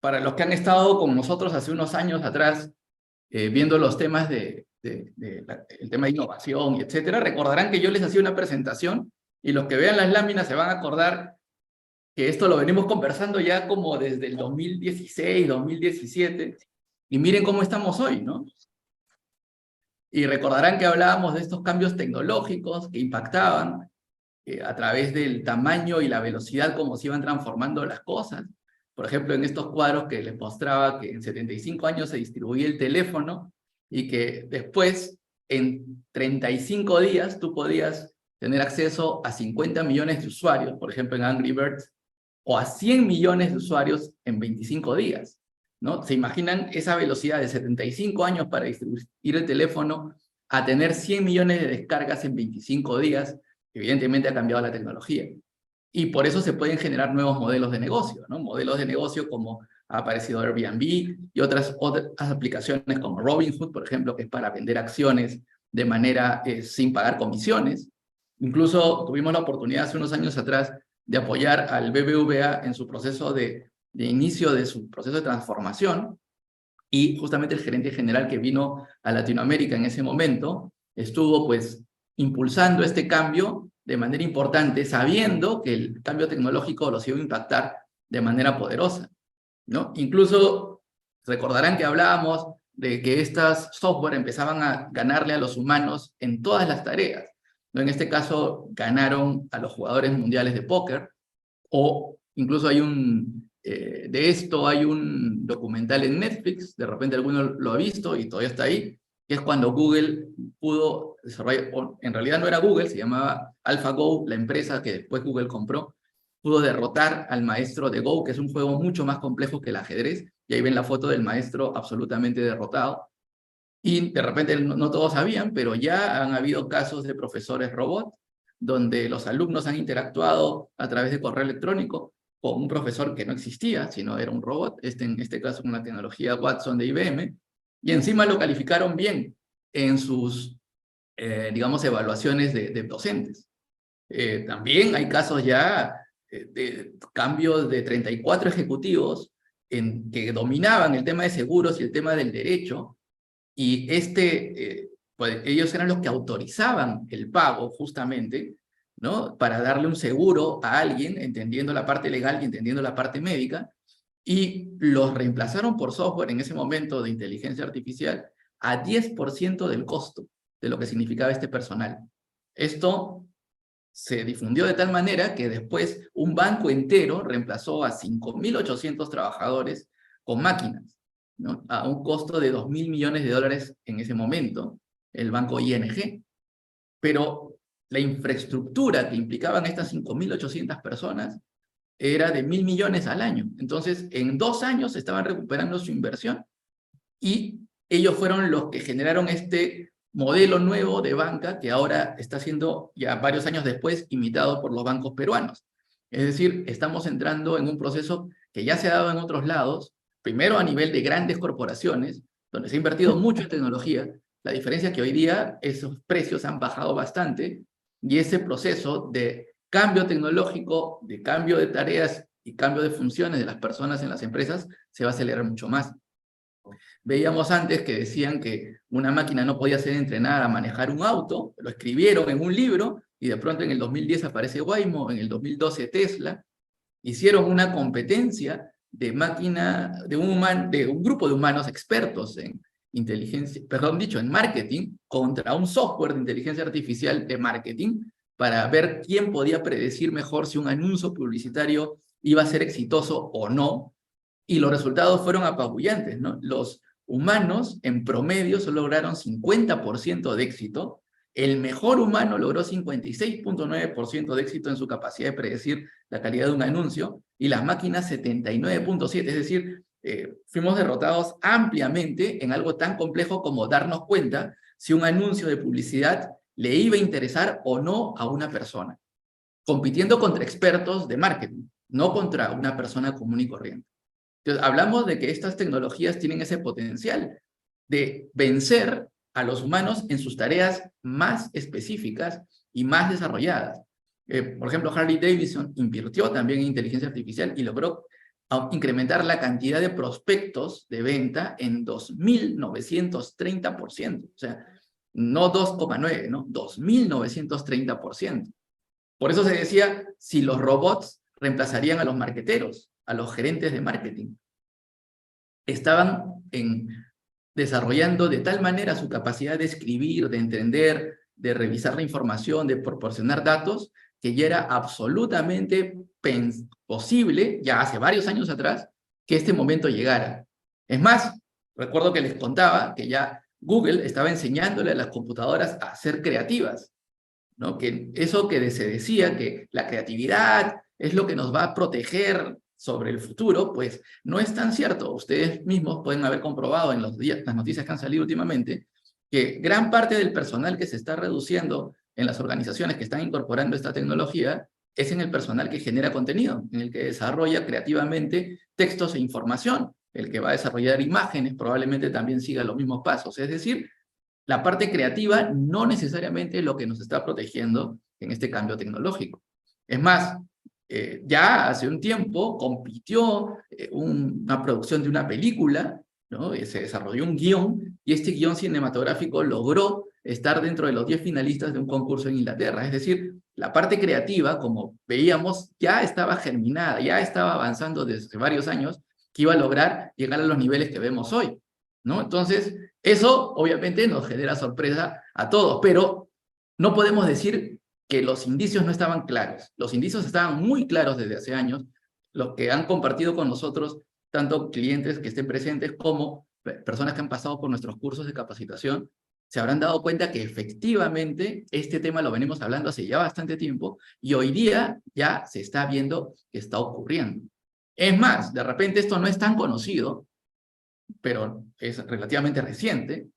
para los que han estado con nosotros hace unos años atrás, viendo los temas el tema de innovación, etcétera, recordarán que yo les hacía una presentación y los que vean las láminas se van a acordar que esto lo venimos conversando ya como desde el 2016, 2017, y miren cómo estamos hoy, ¿no? Y recordarán que hablábamos de estos cambios tecnológicos que impactaban a través del tamaño y la velocidad como se iban transformando las cosas. Por ejemplo, en estos cuadros que les mostraba que en 75 años se distribuía el teléfono y que después, en 35 días, tú podías tener acceso a 50 millones de usuarios, por ejemplo, en Angry Birds, o a 100 millones de usuarios en 25 días, ¿no? ¿Se imaginan esa velocidad de 75 años para distribuir el teléfono a tener 100 millones de descargas en 25 días? Evidentemente ha cambiado la tecnología. Y por eso se pueden generar nuevos modelos de negocio, ¿no? Modelos de negocio como ha aparecido Airbnb y otras aplicaciones como Robinhood, por ejemplo, que es para vender acciones de manera sin pagar comisiones. Incluso tuvimos la oportunidad hace unos años atrás de apoyar al BBVA en su proceso de inicio de su proceso de transformación, y justamente el gerente general que vino a Latinoamérica en ese momento estuvo pues impulsando este cambio de manera importante, sabiendo que el cambio tecnológico los iba a impactar de manera poderosa, ¿no? Incluso recordarán que hablábamos de que estas software empezaban a ganarle a los humanos en todas las tareas, ¿no? En este caso ganaron a los jugadores mundiales de póker, o incluso hay de esto hay un documental en Netflix, de repente alguno lo ha visto y todavía está ahí, que es cuando Google pudo desarrollar, o en realidad no era Google, se llamaba AlphaGo, la empresa que después Google compró, pudo derrotar al maestro de Go, que es un juego mucho más complejo que el ajedrez, y ahí ven la foto del maestro absolutamente derrotado. Y de repente no todos sabían, pero ya han habido casos de profesores robot, donde los alumnos han interactuado a través de correo electrónico con un profesor que no existía, sino era un robot, en este caso con la tecnología Watson de IBM, y encima lo calificaron bien en sus, digamos, evaluaciones de docentes. También hay casos ya de cambios de 34 ejecutivos que dominaban el tema de seguros y el tema del derecho, y pues ellos eran los que autorizaban el pago justamente, ¿no? Para darle un seguro a alguien, entendiendo la parte legal y entendiendo la parte médica, y los reemplazaron por software en ese momento de inteligencia artificial a 10% del costo de lo que significaba este personal. Esto se difundió de tal manera que después un banco entero reemplazó a 5.800 trabajadores con máquinas, ¿no? A un costo de 2.000 millones de dólares en ese momento, el banco ING. Pero la infraestructura que implicaban estas 5.800 personas era de 1.000 millones al año. Entonces, en 2 años estaban recuperando su inversión, y ellos fueron los que generaron este modelo nuevo de banca que ahora está siendo, ya varios años después, imitado por los bancos peruanos. Es decir, estamos entrando en un proceso que ya se ha dado en otros lados, primero a nivel de grandes corporaciones, donde se ha invertido mucho en tecnología. La diferencia es que hoy día esos precios han bajado bastante, y ese proceso de cambio tecnológico, de cambio de tareas y cambio de funciones de las personas en las empresas se va a acelerar mucho más. Veíamos antes que decían que una máquina no podía ser entrenada a manejar un auto, lo escribieron en un libro, y de pronto en el 2010 aparece Waymo, en el 2012 Tesla. Hicieron una competencia de máquina, de un grupo de humanos expertos en inteligencia, perdón, dicho, en marketing, contra un software de inteligencia artificial de marketing, para ver quién podía predecir mejor si un anuncio publicitario iba a ser exitoso o no. Y los resultados fueron apabullantes, ¿no? Los humanos en promedio solo lograron 50% de éxito, el mejor humano logró 56.9% de éxito en su capacidad de predecir la calidad de un anuncio, y las máquinas 79.7%, es decir, fuimos derrotados ampliamente en algo tan complejo como darnos cuenta si un anuncio de publicidad le iba a interesar o no a una persona, compitiendo contra expertos de marketing, no contra una persona común y corriente. Entonces, hablamos de que estas tecnologías tienen ese potencial de vencer a los humanos en sus tareas más específicas y más desarrolladas. Por ejemplo, Harley Davidson invirtió también en inteligencia artificial y logró incrementar la cantidad de prospectos de venta en 2.930%. O sea, no 2,9, ¿no? 2.930%. Por eso se decía, si los robots reemplazarían a los marketeros, a los gerentes de marketing. Estaban desarrollando de tal manera su capacidad de escribir, de entender, de revisar la información, de proporcionar datos, que ya era absolutamente posible, ya hace varios años atrás, que este momento llegara. Es más, recuerdo que les contaba que ya Google estaba enseñándole a las computadoras a ser creativas, ¿no? Que eso que se decía, que la creatividad es lo que nos va a proteger sobre el futuro, pues no es tan cierto. Ustedes mismos pueden haber comprobado en las noticias que han salido últimamente que gran parte del personal que se está reduciendo en las organizaciones que están incorporando esta tecnología es en el personal que genera contenido, en el que desarrolla creativamente textos e información. El que va a desarrollar imágenes probablemente también siga los mismos pasos. Es decir, la parte creativa no necesariamente es lo que nos está protegiendo en este cambio tecnológico. Es más, ya hace un tiempo compitió una producción de una película, ¿no? Se desarrolló un guión, y este guión cinematográfico logró estar dentro de los 10 finalistas de un concurso en Inglaterra. Es decir, la parte creativa, como veíamos, ya estaba germinada, ya estaba avanzando desde varios años, que iba a lograr llegar a los niveles que vemos hoy, ¿no? Entonces, eso obviamente nos genera sorpresa a todos, pero no podemos decir que los indicios no estaban claros. Los indicios estaban muy claros desde hace años, los que han compartido con nosotros, tanto clientes que estén presentes como personas que han pasado por nuestros cursos de capacitación, se habrán dado cuenta que efectivamente este tema lo venimos hablando hace ya bastante tiempo y hoy día ya se está viendo que está ocurriendo. Es más, de repente esto no es tan conocido, pero es relativamente reciente.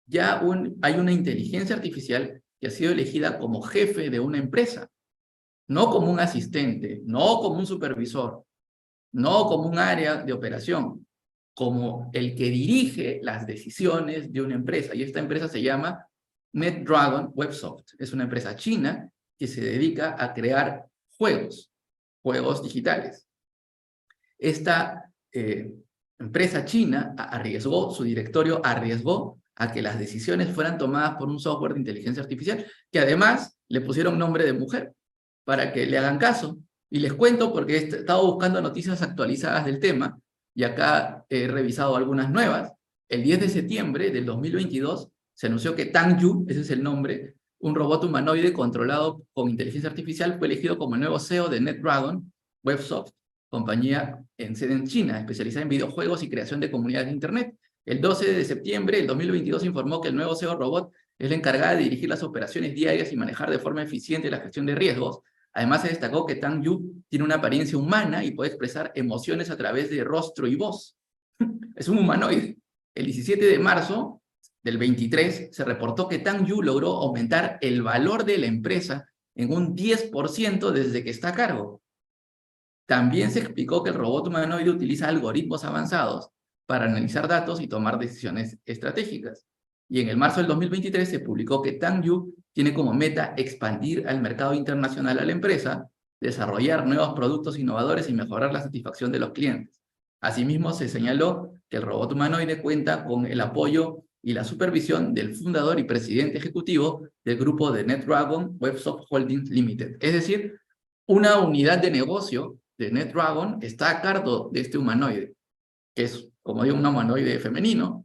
Ya hay una inteligencia artificial que ha sido elegida como jefe de una empresa, no como un asistente, no como un supervisor, no como un área de operación, como el que dirige las decisiones de una empresa. Y esta empresa se llama NetDragon Websoft. Es una empresa china que se dedica a crear juegos digitales. Esta empresa china su directorio arriesgó a que las decisiones fueran tomadas por un software de inteligencia artificial, que además le pusieron nombre de mujer, para que le hagan caso. Y les cuento porque he estado buscando noticias actualizadas del tema, y acá he revisado algunas nuevas. El 10 de septiembre del 2022 se anunció que Tang Yu, ese es el nombre, un robot humanoide controlado con inteligencia artificial, fue elegido como el nuevo CEO de NetDragon Websoft, compañía en sede en China, especializada en videojuegos y creación de comunidades de Internet. El 12 de septiembre del 2022 informó que el nuevo CEO robot es la encargada de dirigir las operaciones diarias y manejar de forma eficiente la gestión de riesgos. Además, se destacó que Tang Yu tiene una apariencia humana y puede expresar emociones a través de rostro y voz. Es un humanoide. El 17 de marzo del 23 se reportó que Tang Yu logró aumentar el valor de la empresa en un 10% desde que está a cargo. También se explicó que el robot humanoide utiliza algoritmos avanzados para analizar datos y tomar decisiones estratégicas. Y en el marzo del 2023 se publicó que Tang Yu tiene como meta expandir al mercado internacional a la empresa, desarrollar nuevos productos innovadores y mejorar la satisfacción de los clientes. Asimismo, se señaló que el robot humanoide cuenta con el apoyo y la supervisión del fundador y presidente ejecutivo del grupo de NetDragon Websoft Holdings Limited. Es decir, una unidad de negocio de NetDragon está a cargo de este humanoide, que es, como digo, un humanoide femenino.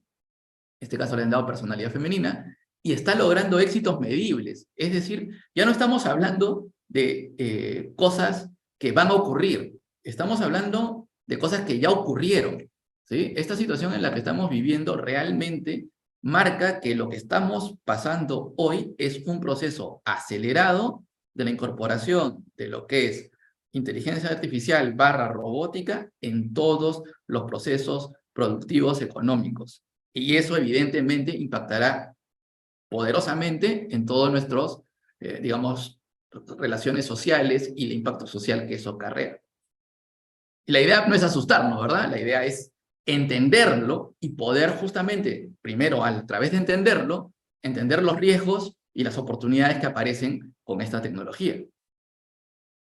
En este caso le han dado personalidad femenina, y está logrando éxitos medibles. Es decir, ya no estamos hablando de cosas que van a ocurrir, estamos hablando de cosas que ya ocurrieron, ¿sí? Esta situación en la que estamos viviendo realmente marca que lo que estamos pasando hoy es un proceso acelerado de la incorporación de lo que es inteligencia artificial / robótica en todos los procesos productivos económicos. Y eso evidentemente impactará poderosamente en todos nuestros, digamos, relaciones sociales y el impacto social que eso acarrea. Y la idea no es asustarnos, ¿verdad? La idea es entenderlo y poder justamente, primero, a través de entenderlo, entender los riesgos y las oportunidades que aparecen con esta tecnología.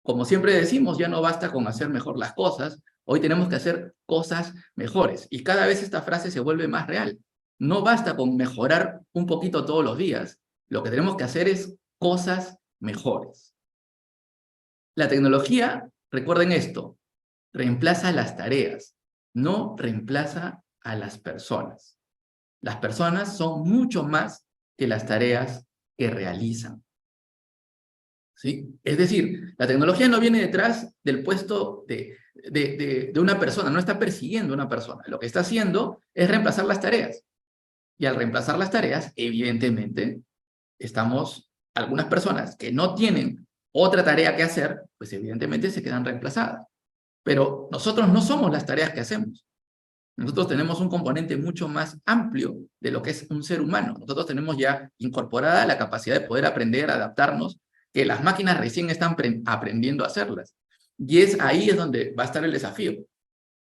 Como siempre decimos, ya no basta con hacer mejor las cosas, Hoy tenemos que hacer cosas mejores. Y cada vez esta frase se vuelve más real. No basta con mejorar un poquito todos los días. Lo que tenemos que hacer es cosas mejores. La tecnología, recuerden esto, reemplaza las tareas, no reemplaza a las personas. Las personas son mucho más que las tareas que realizan. ¿Sí? Es decir, la tecnología no viene detrás del puesto de una persona, no está persiguiendo a una persona. Lo que está haciendo es reemplazar las tareas. Y al reemplazar las tareas, evidentemente, algunas personas que no tienen otra tarea que hacer, pues evidentemente se quedan reemplazadas. Pero nosotros no somos las tareas que hacemos. Nosotros tenemos un componente mucho más amplio de lo que es un ser humano. Nosotros tenemos ya incorporada la capacidad de poder aprender, adaptarnos, que las máquinas recién están aprendiendo a hacerlas. Y ahí es donde va a estar el desafío.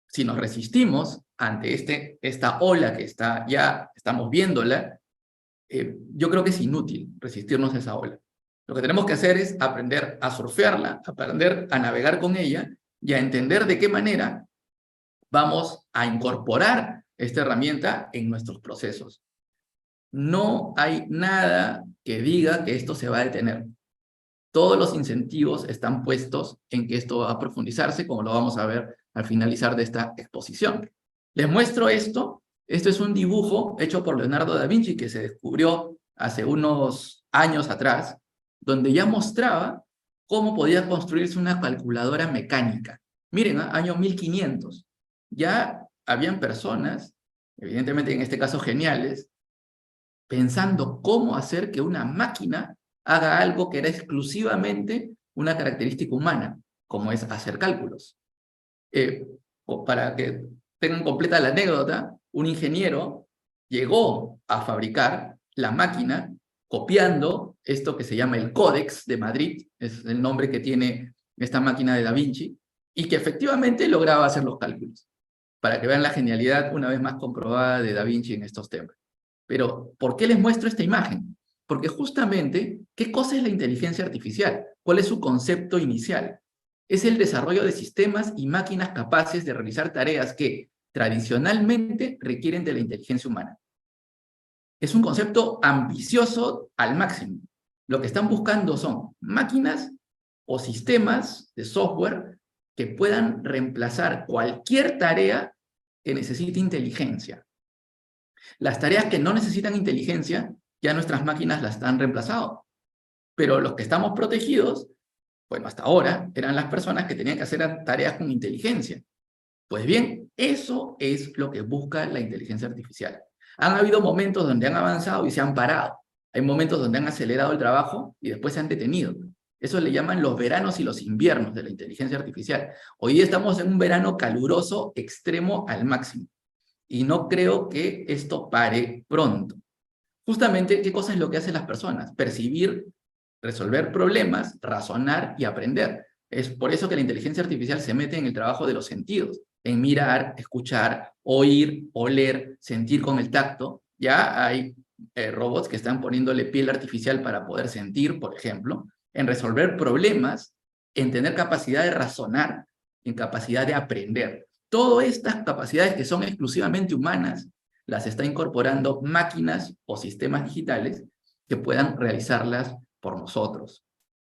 Si nos resistimos ante esta ola que ya estamos viéndola, yo creo que es inútil resistirnos a esa ola. Lo que tenemos que hacer es aprender a surfearla, aprender a navegar con ella y a entender de qué manera vamos a incorporar esta herramienta en nuestros procesos. No hay nada que diga que esto se va a detener. Todos los incentivos están puestos en que esto va a profundizarse, como lo vamos a ver al finalizar de esta exposición. Les muestro esto. Esto es un dibujo hecho por Leonardo da Vinci que se descubrió hace unos años atrás, donde ya mostraba cómo podía construirse una calculadora mecánica. Miren, año 1500. Ya habían personas, evidentemente en este caso geniales, pensando cómo hacer que una máquina haga algo que era exclusivamente una característica humana, como es hacer cálculos. Para que tengan completa la anécdota, un ingeniero llegó a fabricar la máquina copiando esto que se llama el Códex de Madrid, es el nombre que tiene esta máquina de Da Vinci, y que efectivamente lograba hacer los cálculos, para que vean la genialidad una vez más comprobada de Da Vinci en estos temas. Pero, ¿por qué les muestro esta imagen? Porque justamente, ¿qué cosa es la inteligencia artificial? ¿Cuál es su concepto inicial? Es el desarrollo de sistemas y máquinas capaces de realizar tareas que tradicionalmente requieren de la inteligencia humana. Es un concepto ambicioso al máximo. Lo que están buscando son máquinas o sistemas de software que puedan reemplazar cualquier tarea que necesite inteligencia. Las tareas que no necesitan inteligencia, ya nuestras máquinas las han reemplazado. Pero los que estamos protegidos, bueno, hasta ahora, eran las personas que tenían que hacer tareas con inteligencia. Pues bien, eso es lo que busca la inteligencia artificial. Han habido momentos donde han avanzado y se han parado. Hay momentos donde han acelerado el trabajo y después se han detenido. Eso le llaman los veranos y los inviernos de la inteligencia artificial. Hoy día estamos en un verano caluroso extremo al máximo. Y no creo que esto pare pronto. Justamente, ¿qué cosa es lo que hacen las personas? Percibir, resolver problemas, razonar y aprender. Es por eso que la inteligencia artificial se mete en el trabajo de los sentidos, en mirar, escuchar, oír, oler, sentir con el tacto. Ya hay robots que están poniéndole piel artificial para poder sentir, por ejemplo, en resolver problemas, en tener capacidad de razonar, en capacidad de aprender. Todas estas capacidades que son exclusivamente humanas, las está incorporando máquinas o sistemas digitales que puedan realizarlas por nosotros.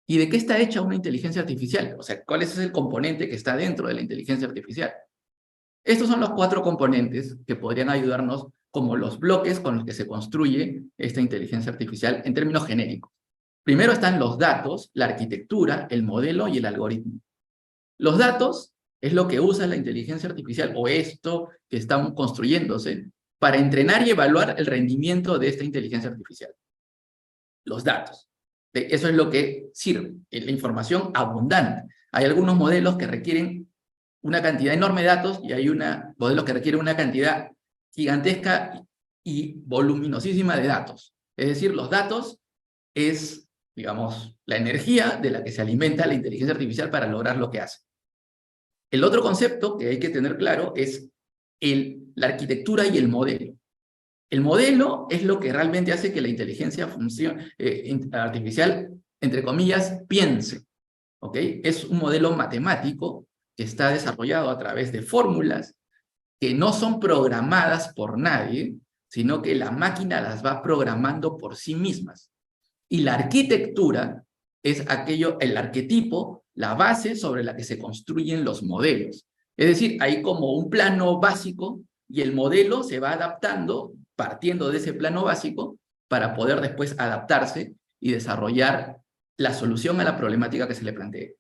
¿Y de qué está hecha una inteligencia artificial? O sea, ¿cuál es el componente que está dentro de la inteligencia artificial? Estos son los 4 componentes que podrían ayudarnos como los bloques con los que se construye esta inteligencia artificial en términos genéricos. Primero están los datos, la arquitectura, el modelo y el algoritmo. Los datos es lo que usa la inteligencia artificial o esto que están construyéndose para entrenar y evaluar el rendimiento de esta inteligencia artificial. Los datos. Eso es lo que sirve, la información abundante. Hay algunos modelos que requieren una cantidad enorme de datos y hay modelos que requieren una cantidad gigantesca y voluminosísima de datos. Es decir, los datos es, digamos, la energía de la que se alimenta la inteligencia artificial para lograr lo que hace. El otro concepto que hay que tener claro es la arquitectura y el modelo. El modelo es lo que realmente hace que la inteligencia artificial, entre comillas, piense. ¿Ok? Es un modelo matemático que está desarrollado a través de fórmulas que no son programadas por nadie, sino que la máquina las va programando por sí mismas. Y la arquitectura es aquello, el arquetipo, la base sobre la que se construyen los modelos. Es decir, hay como un plano básico y el modelo se va adaptando partiendo de ese plano básico para poder después adaptarse y desarrollar la solución a la problemática que se le plantee.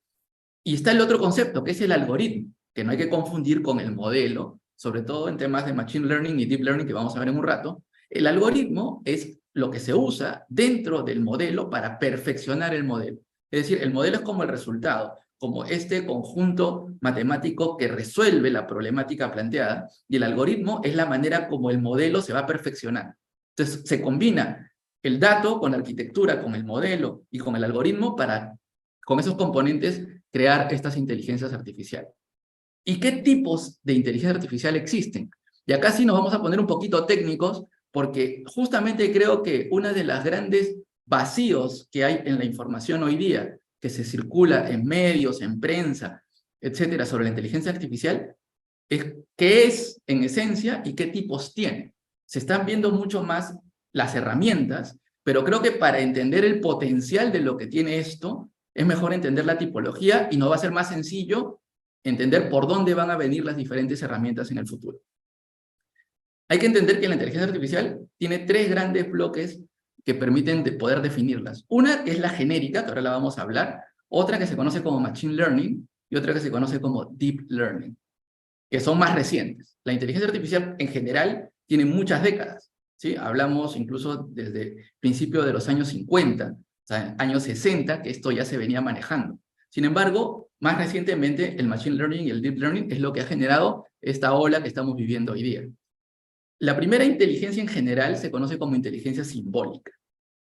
Y está el otro concepto, que es el algoritmo, que no hay que confundir con el modelo, sobre todo en temas de Machine Learning y Deep Learning, que vamos a ver en un rato. El algoritmo es lo que se usa dentro del modelo para perfeccionar el modelo. Es decir, el modelo es como el resultado, como este conjunto matemático que resuelve la problemática planteada, y el algoritmo es la manera como el modelo se va perfeccionando. Entonces, se combina el dato con la arquitectura, con el modelo y con el algoritmo para, con esos componentes, crear estas inteligencias artificiales. ¿Y qué tipos de inteligencia artificial existen? Y acá sí nos vamos a poner un poquito técnicos, porque justamente creo que uno de los grandes vacíos que hay en la información hoy día, que se circula en medios, en prensa, etcétera, sobre la inteligencia artificial, es qué es en esencia y qué tipos tiene. Se están viendo mucho más las herramientas, pero creo que para entender el potencial de lo que tiene esto, es mejor entender la tipología y nos va a ser más sencillo entender por dónde van a venir las diferentes herramientas en el futuro. Hay que entender que la inteligencia artificial tiene tres grandes bloques que permiten poder definirlas. Una que es la genérica, que ahora la vamos a hablar, otra que se conoce como Machine Learning y otra que se conoce como Deep Learning, que son más recientes. La inteligencia artificial en general tiene muchas décadas, ¿sí? Hablamos incluso desde principios de los años 50, o sea, años 60, que esto ya se venía manejando. Sin embargo, más recientemente el Machine Learning y el Deep Learning es lo que ha generado esta ola que estamos viviendo hoy día. La primera inteligencia en general se conoce como inteligencia simbólica.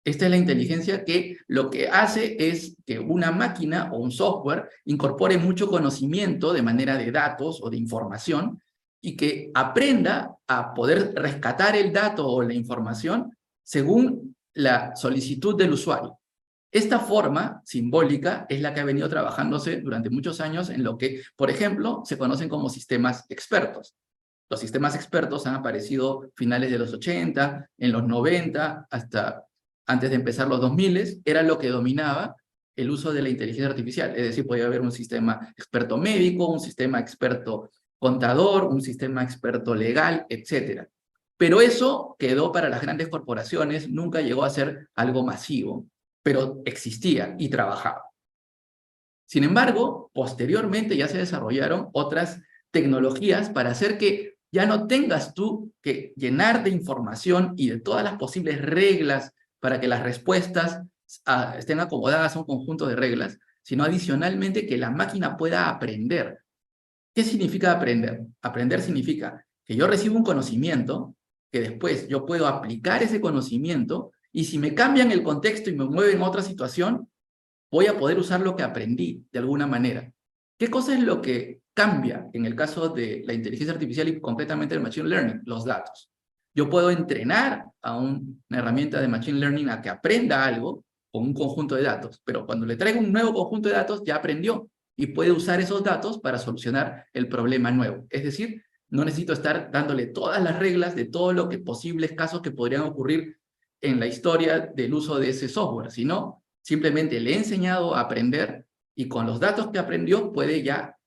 Esta es la inteligencia que lo que hace es que una máquina o un software incorpore mucho conocimiento de manera de datos o de información y que aprenda a poder rescatar el dato o la información según la solicitud del usuario. Esta forma simbólica es la que ha venido trabajándose durante muchos años en lo que, por ejemplo, se conocen como sistemas expertos. Los sistemas expertos han aparecido a finales de los 80, en los 90, hasta antes de empezar los 2000, era lo que dominaba el uso de la inteligencia artificial. Es decir, podía haber un sistema experto médico, un sistema experto contador, un sistema experto legal, etc. Pero eso quedó para las grandes corporaciones, nunca llegó a ser algo masivo, pero existía y trabajaba. Sin embargo, posteriormente ya se desarrollaron otras tecnologías para hacer que ya no tengas tú que llenar de información y de todas las posibles reglas para que las respuestas estén acomodadas a un conjunto de reglas, sino adicionalmente que la máquina pueda aprender. ¿Qué significa aprender? Aprender significa que yo recibo un conocimiento, que después yo puedo aplicar ese conocimiento, y si me cambian el contexto y me mueven a otra situación, voy a poder usar lo que aprendí de alguna manera. ¿Qué cosa es lo que cambia en el caso de la inteligencia artificial y completamente el Machine Learning? Los datos. Yo puedo entrenar a una herramienta de Machine Learning a que aprenda algo con un conjunto de datos, pero cuando le traigo un nuevo conjunto de datos ya aprendió y puede usar esos datos para solucionar el problema nuevo. Es decir, no necesito estar dándole todas las reglas de todo lo que posibles casos que podrían ocurrir en la historia del uso de ese software, sino simplemente le he enseñado a aprender y con los datos que aprendió puede ya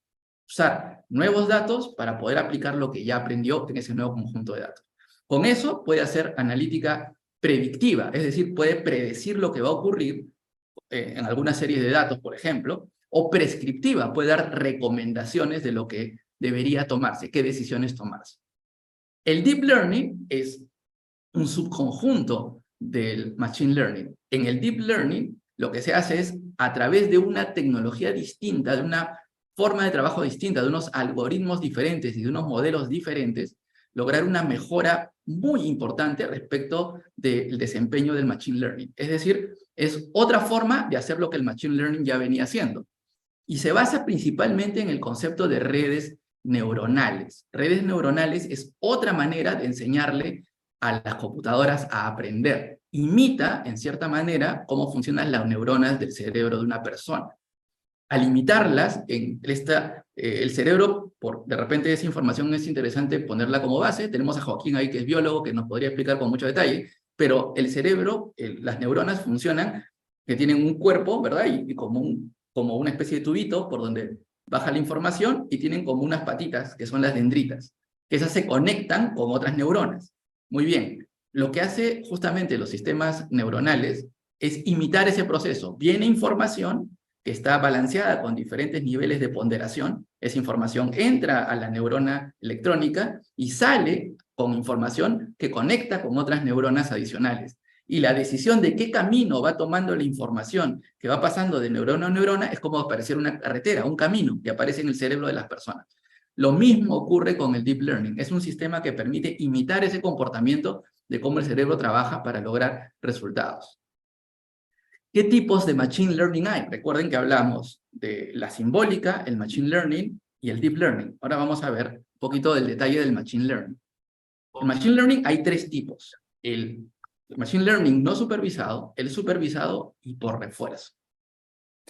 usar nuevos datos para poder aplicar lo que ya aprendió en ese nuevo conjunto de datos. Con eso puede hacer analítica predictiva, es decir, puede predecir lo que va a ocurrir en alguna serie de datos, por ejemplo, o prescriptiva, puede dar recomendaciones de lo que debería tomarse, qué decisiones tomarse. El Deep Learning es un subconjunto del Machine Learning. En el Deep Learning, lo que se hace es, a través de una tecnología distinta, de una forma de trabajo distinta, de unos algoritmos diferentes y de unos modelos diferentes, lograr una mejora muy importante respecto del desempeño del Machine Learning. Es decir, es otra forma de hacer lo que el Machine Learning ya venía haciendo. Y se basa principalmente en el concepto de redes neuronales. Redes neuronales es otra manera de enseñarle a las computadoras a aprender. Imita, en cierta manera, cómo funcionan las neuronas del cerebro de una persona. Al imitarlas, el cerebro, de repente esa información es interesante ponerla como base. Tenemos a Joaquín ahí, que es biólogo, que nos podría explicar con mucho detalle, pero el cerebro, las neuronas funcionan, que tienen un cuerpo, ¿verdad? Y como una especie de tubito por donde baja la información, y tienen como unas patitas, que son las dendritas, que esas se conectan con otras neuronas. Muy bien, lo que hace justamente los sistemas neuronales es imitar ese proceso. Viene información que está balanceada con diferentes niveles de ponderación. Esa información entra a la neurona electrónica y sale con información que conecta con otras neuronas adicionales. Y la decisión de qué camino va tomando la información que va pasando de neurona a neurona es como aparecer una carretera, un camino que aparece en el cerebro de las personas. Lo mismo ocurre con el Deep Learning. Es un sistema que permite imitar ese comportamiento de cómo el cerebro trabaja para lograr resultados. ¿Qué tipos de Machine Learning hay? Recuerden que hablamos de la simbólica, el Machine Learning y el Deep Learning. Ahora vamos a ver un poquito del detalle del Machine Learning. El Machine Learning hay 3 tipos. El Machine Learning no supervisado, el supervisado y por refuerzo.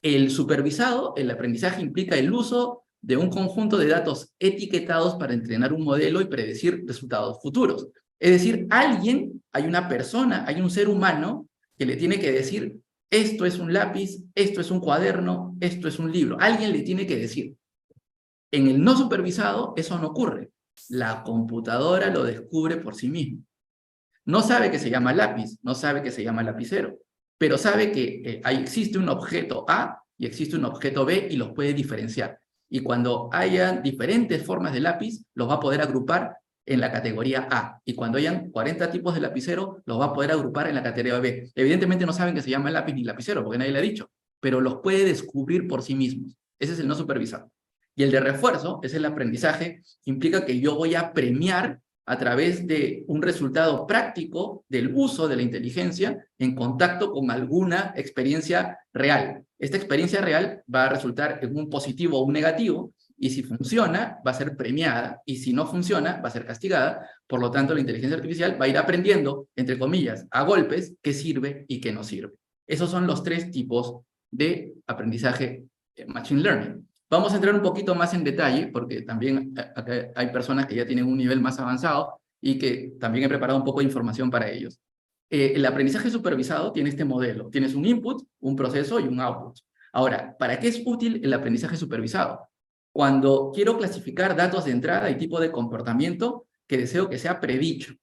El supervisado, el aprendizaje implica el uso de un conjunto de datos etiquetados para entrenar un modelo y predecir resultados futuros. Es decir, hay una persona, hay un ser humano que le tiene que decir: esto es un lápiz, esto es un cuaderno, esto es un libro. Alguien le tiene que decir. En el no supervisado eso no ocurre. La computadora lo descubre por sí misma. No sabe que se llama lápiz, no sabe que se llama lapicero, pero sabe que existe un objeto A y existe un objeto B y los puede diferenciar. Y cuando haya diferentes formas de lápiz, los va a poder agrupar en la categoría A. Y cuando hayan 40 tipos de lapicero, los va a poder agrupar en la categoría B. Evidentemente no saben que se llama lápiz ni lapicero, porque nadie le ha dicho, pero los puede descubrir por sí mismos. Ese es el no supervisado. Y el de refuerzo es el aprendizaje, que implica que yo voy a premiar a través de un resultado práctico del uso de la inteligencia en contacto con alguna experiencia real. Esta experiencia real va a resultar en un positivo o un negativo, y si funciona, va a ser premiada, y si no funciona, va a ser castigada. Por lo tanto, la inteligencia artificial va a ir aprendiendo, entre comillas, a golpes, qué sirve y qué no sirve. Esos son los 3 tipos de aprendizaje Machine Learning. Vamos a entrar un poquito más en detalle, porque también acá hay personas que ya tienen un nivel más avanzado y que también he preparado un poco de información para ellos. El aprendizaje supervisado tiene este modelo. Tienes un input, un proceso y un output. Ahora, ¿para qué es útil el aprendizaje supervisado? Cuando quiero clasificar datos de entrada y tipo de comportamiento que deseo que sea predicho,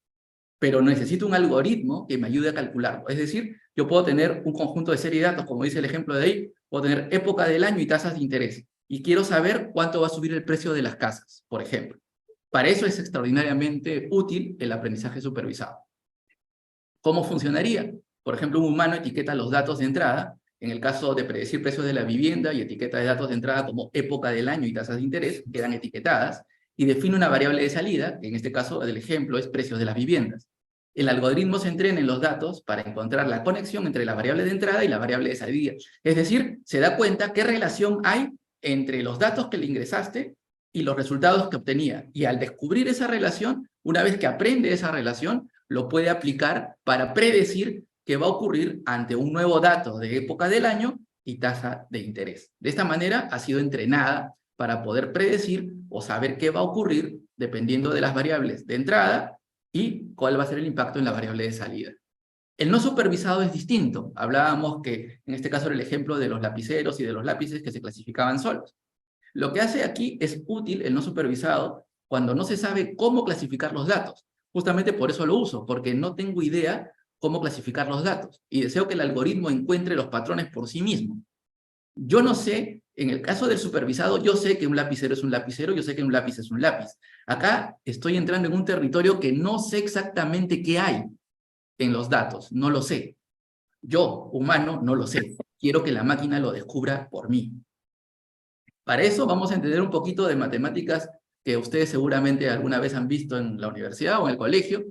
pero necesito un algoritmo que me ayude a calcularlo. Es decir, yo puedo tener un conjunto de serie de datos, como dice el ejemplo de ahí, puedo tener época del año y tasas de interés, y quiero saber cuánto va a subir el precio de las casas, por ejemplo. Para eso es extraordinariamente útil el aprendizaje supervisado. ¿Cómo funcionaría? Por ejemplo, un humano etiqueta los datos de entrada, en el caso de predecir precios de la vivienda, y etiqueta de datos de entrada como época del año y tasas de interés, quedan etiquetadas, y define una variable de salida, que en este caso el ejemplo es precios de las viviendas. El algoritmo se entrena en los datos para encontrar la conexión entre la variable de entrada y la variable de salida. Es decir, se da cuenta qué relación hay entre los datos que le ingresaste y los resultados que obtenía. Y al descubrir esa relación, una vez que aprende esa relación, lo puede aplicar para predecir qué va a ocurrir ante un nuevo dato de época del año y tasa de interés. De esta manera ha sido entrenada para poder predecir o saber qué va a ocurrir dependiendo de las variables de entrada y cuál va a ser el impacto en la variable de salida. El no supervisado es distinto. Hablábamos que en este caso era el ejemplo de los lapiceros y de los lápices que se clasificaban solos. Lo que hace aquí es útil el no supervisado cuando no se sabe cómo clasificar los datos. Justamente por eso lo uso, porque no tengo idea cómo clasificar los datos y deseo que el algoritmo encuentre los patrones por sí mismo. Yo no sé, en el caso del supervisado, yo sé que un lapicero es un lapicero, yo sé que un lápiz es un lápiz. Acá estoy entrando en un territorio que no sé exactamente qué hay en los datos, no lo sé. Yo, humano, no lo sé. Quiero que la máquina lo descubra por mí. Para eso vamos a entender un poquito de matemáticas que ustedes seguramente alguna vez han visto en la universidad o en el colegio.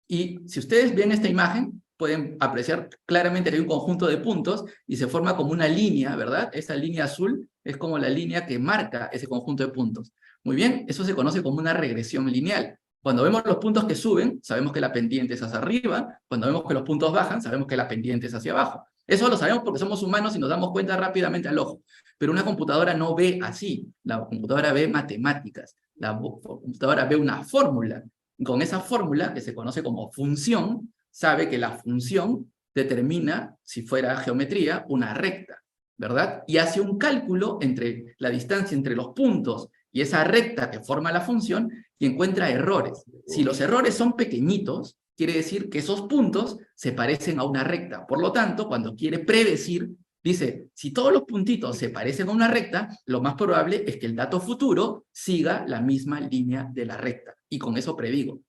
Y si ustedes ven esta imagen, pueden apreciar claramente que hay un conjunto de puntos y se forma como una línea, ¿verdad? Esta línea azul es como la línea que marca ese conjunto de puntos. Muy bien, eso se conoce como una regresión lineal. Cuando vemos los puntos que suben, sabemos que la pendiente es hacia arriba. Cuando vemos que los puntos bajan, sabemos que la pendiente es hacia abajo. Eso lo sabemos porque somos humanos y nos damos cuenta rápidamente al ojo. Pero una computadora no ve así. La computadora ve matemáticas. La computadora ve una fórmula. Y con esa fórmula, que se conoce como función, sabe que la función determina, si fuera geometría, una recta, ¿verdad? Y hace un cálculo entre la distancia entre los puntos y esa recta que forma la función y encuentra errores. Si los errores son pequeñitos, quiere decir que esos puntos se parecen a una recta. Por lo tanto, cuando quiere predecir, dice, si todos los puntitos se parecen a una recta, lo más probable es que el dato futuro siga la misma línea de la recta. Y con eso predigo.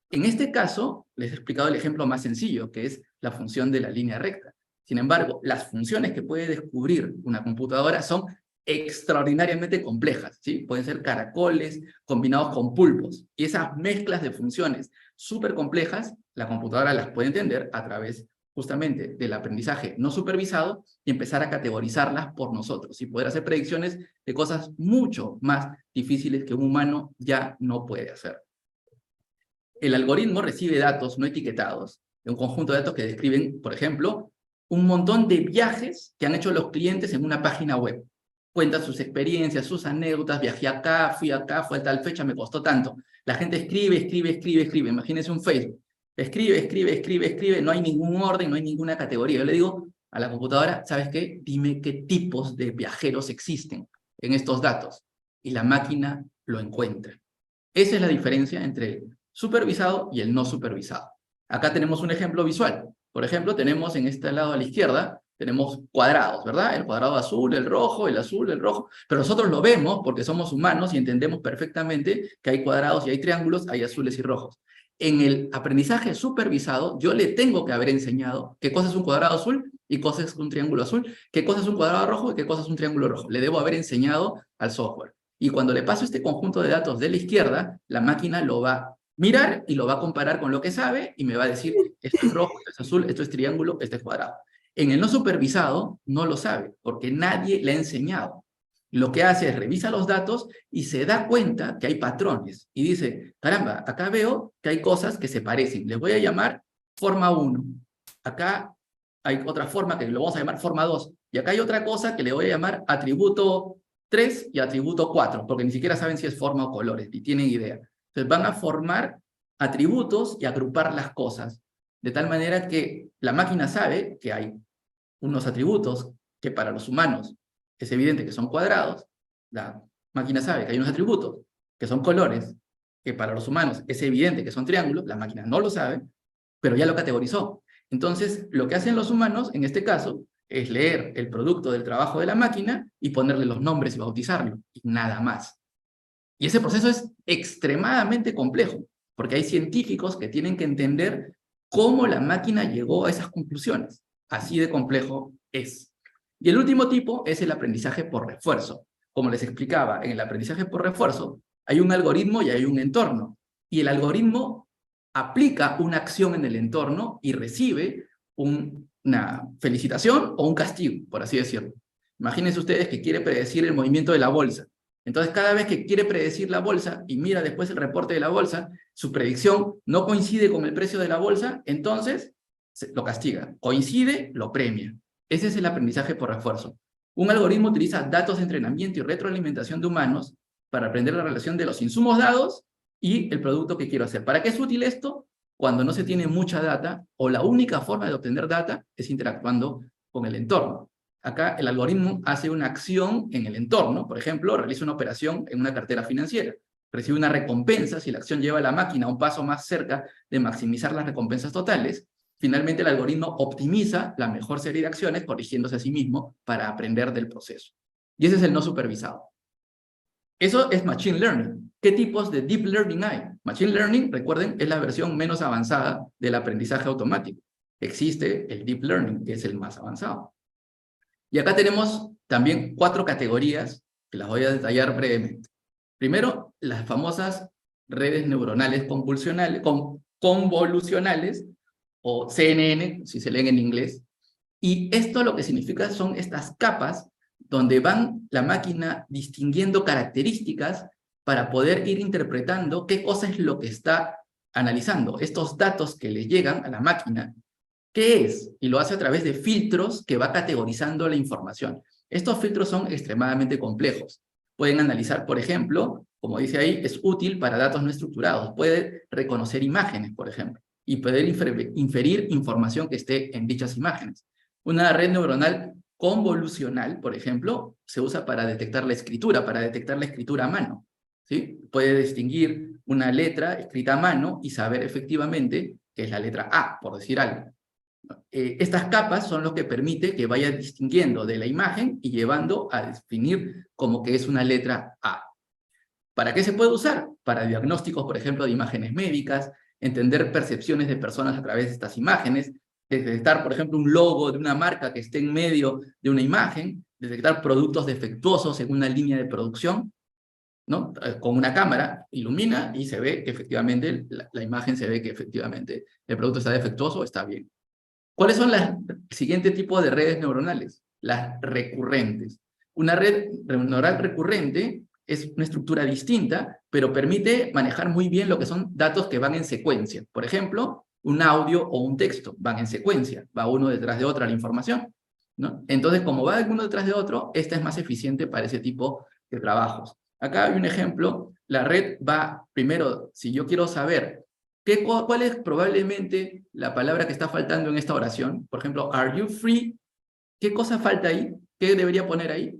En este caso, les he explicado el ejemplo más sencillo, que es la función de la línea recta. Sin embargo, las funciones que puede descubrir una computadora son extraordinariamente complejas, ¿sí? Pueden ser caracoles combinados con pulpos. Y esas mezclas de funciones súper complejas, la computadora las puede entender a través justamente del aprendizaje no supervisado y empezar a categorizarlas por nosotros y poder hacer predicciones de cosas mucho más difíciles que un humano ya no puede hacer. El algoritmo recibe datos no etiquetados, de un conjunto de datos que describen, por ejemplo, un montón de viajes que han hecho los clientes en una página web. Cuentan sus experiencias, sus anécdotas, viajé acá, fui a tal fecha, me costó tanto. La gente escribe. Imagínense un Facebook. Escribe, no hay ningún orden, no hay ninguna categoría. Yo le digo a la computadora, ¿sabes qué? Dime qué tipos de viajeros existen en estos datos. Y la máquina lo encuentra. Esa es la diferencia entre el supervisado y el no supervisado. Acá tenemos un ejemplo visual. Por ejemplo, tenemos en este lado a la izquierda, tenemos cuadrados, ¿verdad? El cuadrado azul, el rojo, el azul, el rojo. Pero nosotros lo vemos porque somos humanos y entendemos perfectamente que hay cuadrados y hay triángulos, hay azules y rojos. En el aprendizaje supervisado, yo le tengo que haber enseñado qué cosa es un cuadrado azul y qué cosa es un triángulo azul, qué cosa es un cuadrado rojo y qué cosa es un triángulo rojo. Le debo haber enseñado al software. Y cuando le paso este conjunto de datos de la izquierda, la máquina lo va a mirar y lo va a comparar con lo que sabe y me va a decir, esto es rojo, esto es azul, esto es triángulo, esto es cuadrado. En el no supervisado no lo sabe, porque nadie le ha enseñado. Lo que hace es revisa los datos y se da cuenta que hay patrones. Y dice, caramba, acá veo que hay cosas que se parecen. Les voy a llamar forma 1. Acá hay otra forma que lo vamos a llamar forma 2. Y acá hay otra cosa que le voy a llamar atributo 3 y atributo 4, porque ni siquiera saben si es forma o colores, ni tienen idea. Entonces van a formar atributos y agrupar las cosas, de tal manera que la máquina sabe que hay unos atributos que para los humanos es evidente que son cuadrados, la máquina sabe que hay unos atributos que son colores, que para los humanos es evidente que son triángulos, la máquina no lo sabe, pero ya lo categorizó. Entonces, lo que hacen los humanos, en este caso, es leer el producto del trabajo de la máquina y ponerle los nombres y bautizarlo, y nada más. Y ese proceso es extremadamente complejo, porque hay científicos que tienen que entender cómo la máquina llegó a esas conclusiones. Así de complejo es. Y el último tipo es el aprendizaje por refuerzo. Como les explicaba, en el aprendizaje por refuerzo hay un algoritmo y hay un entorno. Y el algoritmo aplica una acción en el entorno y recibe una felicitación o un castigo, por así decirlo. Imagínense ustedes que quiere predecir el movimiento de la bolsa. Entonces, cada vez que quiere predecir la bolsa y mira después el reporte de la bolsa, su predicción no coincide con el precio de la bolsa, entonces lo castiga. Coincide, lo premia. Ese es el aprendizaje por refuerzo. Un algoritmo utiliza datos de entrenamiento y retroalimentación de humanos para aprender la relación de los insumos dados y el producto que quiero hacer. ¿Para qué es útil esto? Cuando no se tiene mucha data o la única forma de obtener data es interactuando con el entorno. Acá el algoritmo hace una acción en el entorno, por ejemplo, realiza una operación en una cartera financiera, recibe una recompensa si la acción lleva a la máquina a un paso más cerca de maximizar las recompensas totales. Finalmente el algoritmo optimiza la mejor serie de acciones corrigiéndose a sí mismo para aprender del proceso. Y ese es el no supervisado. Eso es Machine Learning. ¿Qué tipos de Deep Learning hay? Machine Learning, recuerden, es la versión menos avanzada del aprendizaje automático. Existe el Deep Learning, que es el más avanzado. Y acá tenemos también 4 categorías que las voy a detallar brevemente. Primero, las famosas redes neuronales convolucionales, o CNN, si se leen en inglés. Y esto lo que significa son estas capas donde van la máquina distinguiendo características para poder ir interpretando qué cosa es lo que está analizando. Estos datos que le llegan a la máquina, ¿qué es? Y lo hace a través de filtros que va categorizando la información. Estos filtros son extremadamente complejos. Pueden analizar, por ejemplo, como dice ahí, es útil para datos no estructurados. Puede reconocer imágenes, por ejemplo, y poder inferir información que esté en dichas imágenes. Una red neuronal convolucional, por ejemplo, se usa para detectar la escritura a mano, ¿sí? Puede distinguir una letra escrita a mano y saber efectivamente que es la letra A, por decir algo. Estas capas son lo que permite que vaya distinguiendo de la imagen y llevando a definir como que es una letra A. ¿Para qué se puede usar? Para diagnósticos, por ejemplo, de imágenes médicas, entender percepciones de personas a través de estas imágenes, detectar, por ejemplo, un logo de una marca que esté en medio de una imagen, detectar productos defectuosos en una línea de producción, ¿no? Con una cámara, ilumina y se ve que efectivamente, la imagen se ve que efectivamente el producto está defectuoso o está bien. ¿Cuáles son el siguiente tipo de redes neuronales? Las recurrentes. Una red neuronal recurrente es una estructura distinta, pero permite manejar muy bien lo que son datos que van en secuencia. Por ejemplo, un audio o un texto van en secuencia, va uno detrás de otro la información, ¿no? Entonces, como va uno detrás de otro, esta es más eficiente para ese tipo de trabajos. Acá hay un ejemplo, la red va, primero, si yo quiero saber ¿cuál es probablemente la palabra que está faltando en esta oración? Por ejemplo, are you free? ¿Qué cosa falta ahí? ¿Qué debería poner ahí?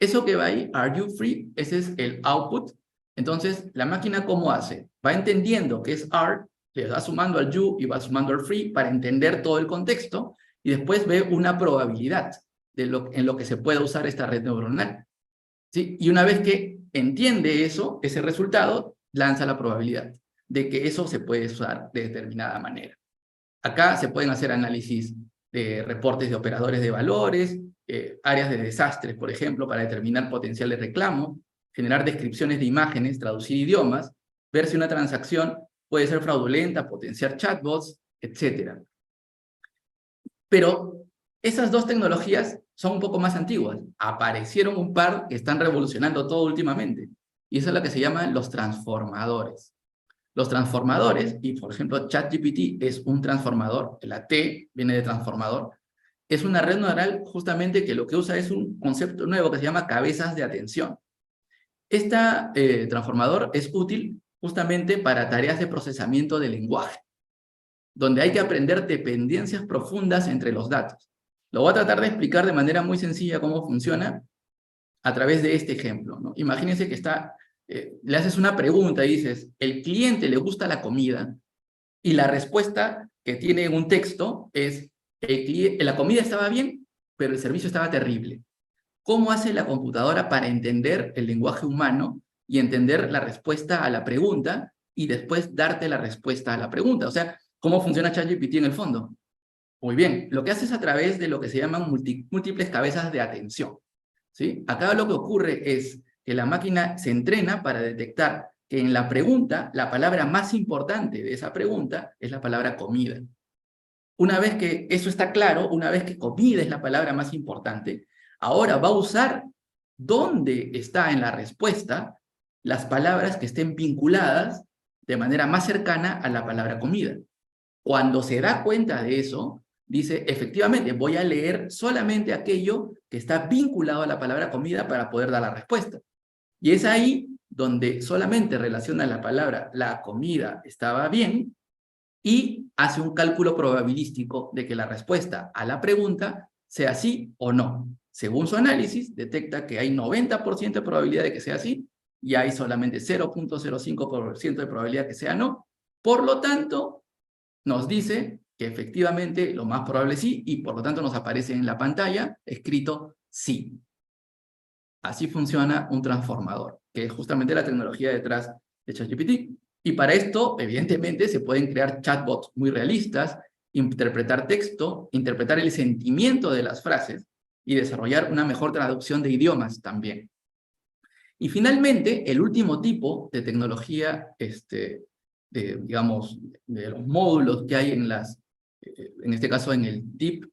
Eso que va ahí, are you free, ese es el output. Entonces, la máquina, ¿cómo hace? Va entendiendo que es are, le va sumando al you y va sumando al free para entender todo el contexto y después ve una probabilidad en lo que se pueda usar esta red neuronal, ¿sí? Y una vez que entiende eso, ese resultado, lanza la probabilidad de que eso se puede usar de determinada manera. Acá se pueden hacer análisis de reportes de operadores de valores, áreas de desastres, por ejemplo, para determinar potencial de reclamo, generar descripciones de imágenes, traducir idiomas, ver si una transacción puede ser fraudulenta, potenciar chatbots, etc. Pero esas dos tecnologías son un poco más antiguas. Aparecieron un par que están revolucionando todo últimamente. Y eso es lo que se llaman los transformadores. Los transformadores, y por ejemplo ChatGPT es un transformador, la T viene de transformador, es una red neuronal justamente que lo que usa es un concepto nuevo que se llama cabezas de atención. Este transformador es útil justamente para tareas de procesamiento de lenguaje, donde hay que aprender dependencias profundas entre los datos. Lo voy a tratar de explicar de manera muy sencilla cómo funciona a través de este ejemplo, ¿no? Imagínense que le haces una pregunta y dices, ¿el cliente le gusta la comida? Y la respuesta que tiene en un texto es, la comida estaba bien, pero el servicio estaba terrible. ¿Cómo hace la computadora para entender el lenguaje humano y entender la respuesta a la pregunta y después darte la respuesta a la pregunta? O sea, ¿cómo funciona ChatGPT en el fondo? Muy bien, lo que hace es a través de lo que se llaman múltiples cabezas de atención, ¿sí? Acá lo que ocurre es que la máquina se entrena para detectar que en la pregunta, la palabra más importante de esa pregunta es la palabra comida. Una vez que eso está claro, una vez que comida es la palabra más importante, ahora va a usar dónde está en la respuesta las palabras que estén vinculadas de manera más cercana a la palabra comida. Cuando se da cuenta de eso, dice, efectivamente, voy a leer solamente aquello que está vinculado a la palabra comida para poder dar la respuesta. Y es ahí donde solamente relaciona la palabra la comida estaba bien y hace un cálculo probabilístico de que la respuesta a la pregunta sea sí o no. Según su análisis, detecta que hay 90% de probabilidad de que sea sí y hay solamente 0.05% de probabilidad que sea no. Por lo tanto, nos dice que efectivamente lo más probable es sí y por lo tanto nos aparece en la pantalla escrito sí. Así funciona un transformador, que es justamente la tecnología detrás de ChatGPT. Y para esto, evidentemente, se pueden crear chatbots muy realistas, interpretar texto, interpretar el sentimiento de las frases y desarrollar una mejor traducción de idiomas también. Y finalmente, el último tipo de tecnología, digamos, de los módulos que hay en este caso en el Deep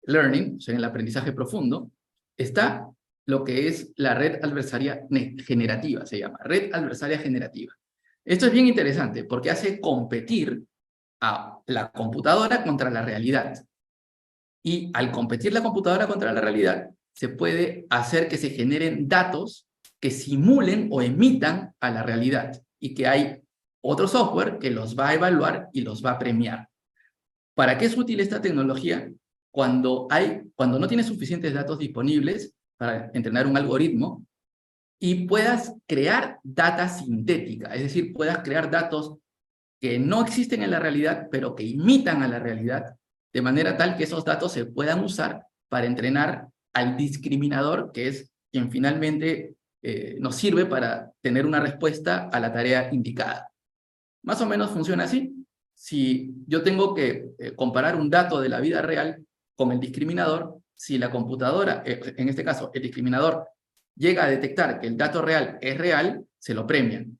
Learning, o sea, en el aprendizaje profundo, está lo que es la red adversaria generativa, se llama, red adversaria generativa. Esto es bien interesante porque hace competir a la computadora contra la realidad. Y al competir la computadora contra la realidad, se puede hacer que se generen datos que simulen o emitan a la realidad, y que hay otro software que los va a evaluar y los va a premiar. ¿Para qué es útil esta tecnología? Cuando no tienes suficientes datos disponibles para entrenar un algoritmo y puedas crear data sintética, es decir, puedas crear datos que no existen en la realidad, pero que imitan a la realidad, de manera tal que esos datos se puedan usar para entrenar al discriminador, que es quien finalmente nos sirve para tener una respuesta a la tarea indicada. Más o menos funciona así. Si yo tengo que comparar un dato de la vida real con el discriminador, si la computadora, en este caso el discriminador, llega a detectar que el dato real es real, se lo premian.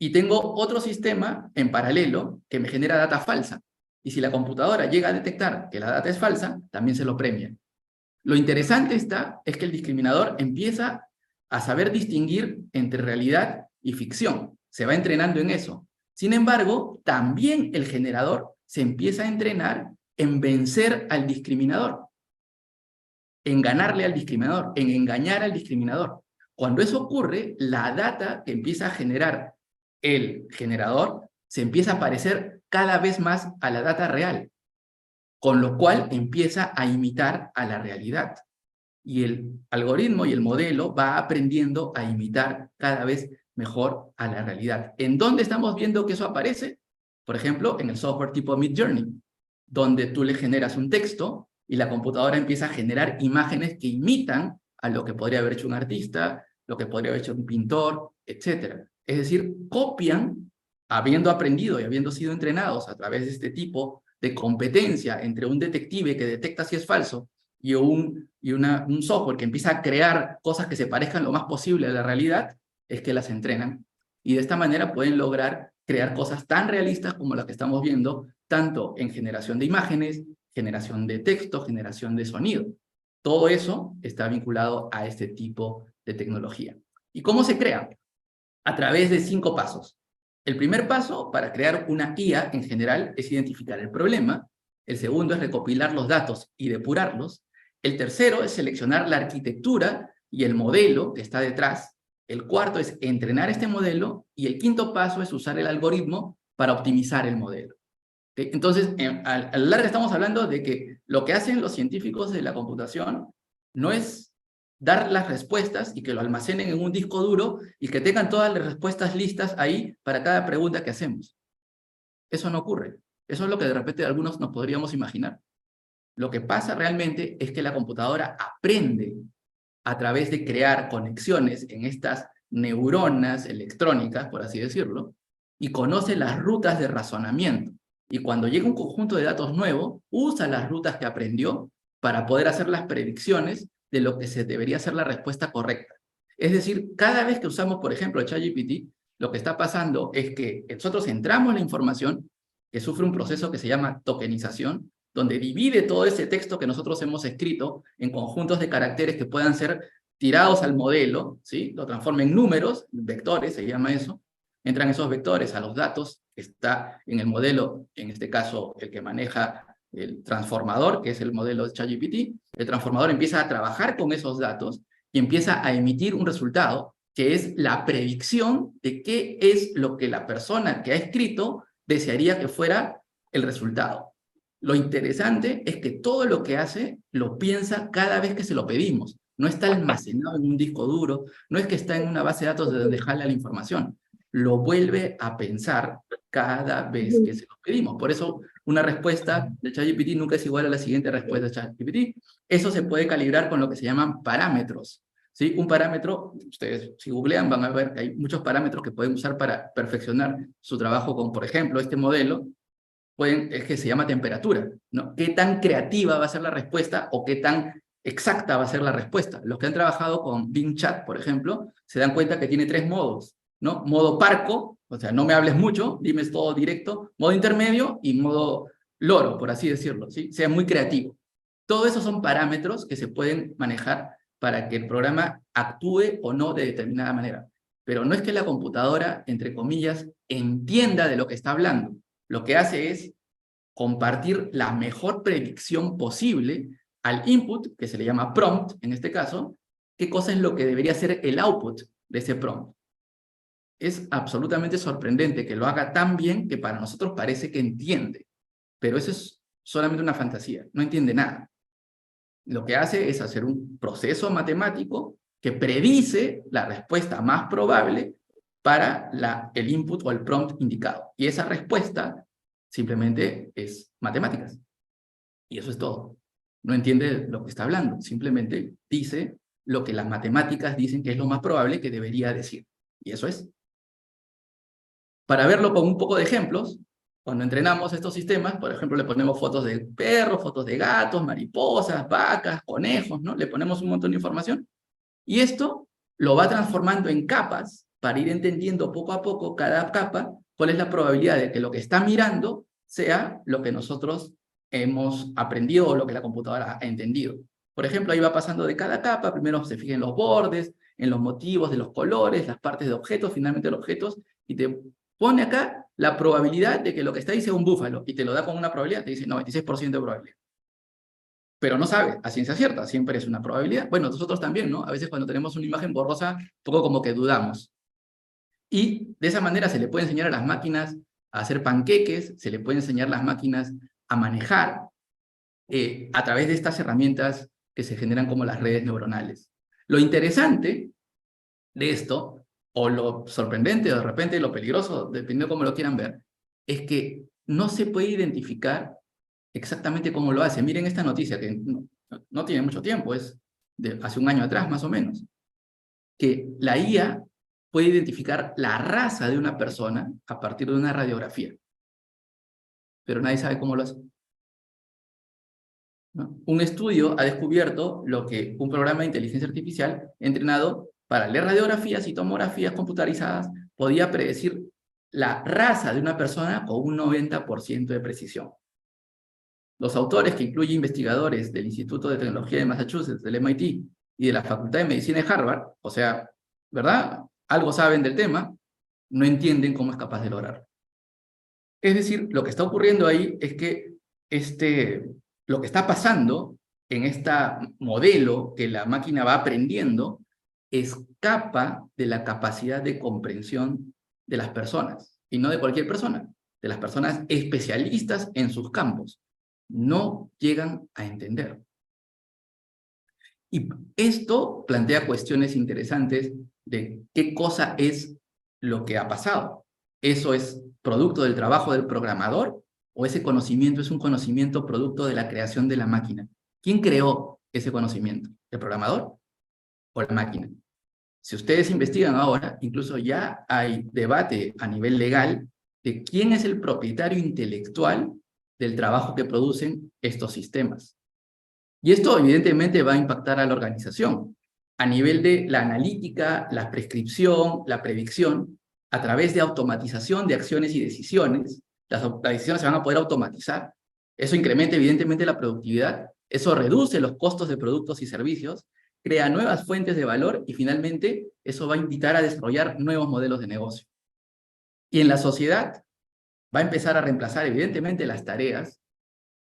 Y tengo otro sistema en paralelo que me genera data falsa. Y si la computadora llega a detectar que la data es falsa, también se lo premia. Lo interesante es que el discriminador empieza a saber distinguir entre realidad y ficción. Se va entrenando en eso. Sin embargo, también el generador se empieza a entrenar en vencer al discriminador, en ganarle al discriminador, en engañar al discriminador. Cuando eso ocurre, la data que empieza a generar el generador se empieza a parecer cada vez más a la data real, con lo cual empieza a imitar a la realidad. Y el algoritmo y el modelo va aprendiendo a imitar cada vez mejor a la realidad. ¿En dónde estamos viendo que eso aparece? Por ejemplo, en el software tipo Midjourney, donde tú le generas un texto y la computadora empieza a generar imágenes que imitan a lo que podría haber hecho un artista, lo que podría haber hecho un pintor, etc. Es decir, copian, habiendo aprendido y habiendo sido entrenados a través de este tipo de competencia entre un detective que detecta si es falso y un software que empieza a crear cosas que se parezcan lo más posible a la realidad, es que las entrenan. Y de esta manera pueden lograr crear cosas tan realistas como las que estamos viendo, tanto en generación de imágenes, generación de texto, generación de sonido. Todo eso está vinculado a este tipo de tecnología. ¿Y cómo se crea? A través de 5 pasos. El primer paso para crear una IA en general es identificar el problema. El segundo es recopilar los datos y depurarlos. El tercero es seleccionar la arquitectura y el modelo que está detrás. El cuarto es entrenar este modelo. Y el quinto paso es usar el algoritmo para optimizar el modelo. ¿Okay? Entonces, a la larga estamos hablando de que lo que hacen los científicos de la computación no es dar las respuestas y que lo almacenen en un disco duro y que tengan todas las respuestas listas ahí para cada pregunta que hacemos. Eso no ocurre. Eso es lo que de repente algunos nos podríamos imaginar. Lo que pasa realmente es que la computadora aprende a través de crear conexiones en estas neuronas electrónicas, por así decirlo, y conoce las rutas de razonamiento. Y cuando llega un conjunto de datos nuevo, usa las rutas que aprendió para poder hacer las predicciones de lo que se debería ser la respuesta correcta. Es decir, cada vez que usamos, por ejemplo, ChatGPT, lo que está pasando es que nosotros entramos la información que sufre un proceso que se llama tokenización, donde divide todo ese texto que nosotros hemos escrito en conjuntos de caracteres que puedan ser tirados al modelo, ¿sí? Lo transforma en números, vectores, se llama eso. Entran esos vectores a los datos que está en el modelo, en este caso el que maneja el transformador, que es el modelo de ChatGPT. El transformador empieza a trabajar con esos datos y empieza a emitir un resultado que es la predicción de qué es lo que la persona que ha escrito desearía que fuera el resultado. Lo interesante es que todo lo que hace lo piensa cada vez que se lo pedimos. No está almacenado en un disco duro, no es que está en una base de datos de donde jala la información. Lo vuelve a pensar cada vez que se lo pedimos. Por eso una respuesta de ChatGPT nunca es igual a la siguiente respuesta de ChatGPT. Eso se puede calibrar con lo que se llaman parámetros. ¿Sí? Un parámetro, ustedes si googlean van a ver que hay muchos parámetros que pueden usar para perfeccionar su trabajo con, por ejemplo, este modelo, es que se llama temperatura, ¿no? ¿Qué tan creativa va a ser la respuesta o qué tan exacta va a ser la respuesta? Los que han trabajado con Bing Chat, por ejemplo, se dan cuenta que tiene 3 modos, ¿no? Modo parco, o sea, no me hables mucho, dime todo directo, modo intermedio y modo loro, por así decirlo, ¿sí? Sea muy creativo. Todo eso son parámetros que se pueden manejar para que el programa actúe o no de determinada manera. Pero no es que la computadora, entre comillas, entienda de lo que está hablando. Lo que hace es compartir la mejor predicción posible al input, que se le llama prompt en este caso, qué cosa es lo que debería ser el output de ese prompt. Es absolutamente sorprendente que lo haga tan bien que para nosotros parece que entiende, pero eso es solamente una fantasía, no entiende nada. Lo que hace es hacer un proceso matemático que predice la respuesta más probable para el input o el prompt indicado. Y esa respuesta simplemente es matemáticas. Y eso es todo. No entiende lo que está hablando, simplemente dice lo que las matemáticas dicen que es lo más probable que debería decir. Y eso es. Para verlo con un poco de ejemplos, cuando entrenamos estos sistemas, por ejemplo, le ponemos fotos de perros, fotos de gatos, mariposas, vacas, conejos, ¿no? Le ponemos un montón de información. Y esto lo va transformando en capas para ir entendiendo poco a poco cada capa cuál es la probabilidad de que lo que está mirando sea lo que nosotros hemos aprendido o lo que la computadora ha entendido. Por ejemplo, ahí va pasando de cada capa, primero se fija en los bordes, en los motivos de los colores, las partes de objetos, finalmente los objetos, y te pone acá la probabilidad de que lo que está ahí sea un búfalo, y te lo da con una probabilidad, te dice 96% de probabilidad. Pero no sabe, a ciencia cierta, siempre es una probabilidad. Bueno, nosotros también, ¿no? A veces cuando tenemos una imagen borrosa, un poco como que dudamos. Y de esa manera se le puede enseñar a las máquinas a hacer panqueques, se le puede enseñar a las máquinas a manejar a través de estas herramientas que se generan como las redes neuronales. Lo interesante de esto, o lo sorprendente, o de repente lo peligroso, dependiendo de cómo lo quieran ver, es que no se puede identificar exactamente cómo lo hace. Miren esta noticia, que no tiene mucho tiempo, es de hace un año atrás más o menos, que la IA puede identificar la raza de una persona a partir de una radiografía. Pero nadie sabe cómo lo hace, ¿no? Un estudio ha descubierto lo que un programa de inteligencia artificial entrenado para leer radiografías y tomografías computarizadas podía predecir la raza de una persona con un 90% de precisión. Los autores, que incluyen investigadores del Instituto de Tecnología de Massachusetts, del MIT, y de la Facultad de Medicina de Harvard, o sea, ¿verdad? Algo saben del tema, no entienden cómo es capaz de lograrlo. Es decir, lo que está ocurriendo ahí es que lo que está pasando en este modelo que la máquina va aprendiendo escapa de la capacidad de comprensión de las personas, y no de cualquier persona, de las personas especialistas en sus campos. No llegan a entender. Y esto plantea cuestiones interesantes de qué cosa es lo que ha pasado. ¿Eso es producto del trabajo del programador o ese conocimiento es un conocimiento producto de la creación de la máquina? ¿Quién creó ese conocimiento? ¿El programador o la máquina? Si ustedes investigan ahora, incluso ya hay debate a nivel legal de quién es el propietario intelectual del trabajo que producen estos sistemas. Y esto evidentemente va a impactar a la organización a nivel de la analítica, la prescripción, la predicción, a través de automatización de acciones y decisiones. Las decisiones se van a poder automatizar. Eso incrementa evidentemente la productividad, eso reduce los costos de productos y servicios, crea nuevas fuentes de valor y finalmente eso va a invitar a desarrollar nuevos modelos de negocio. Y en la sociedad va a empezar a reemplazar evidentemente las tareas.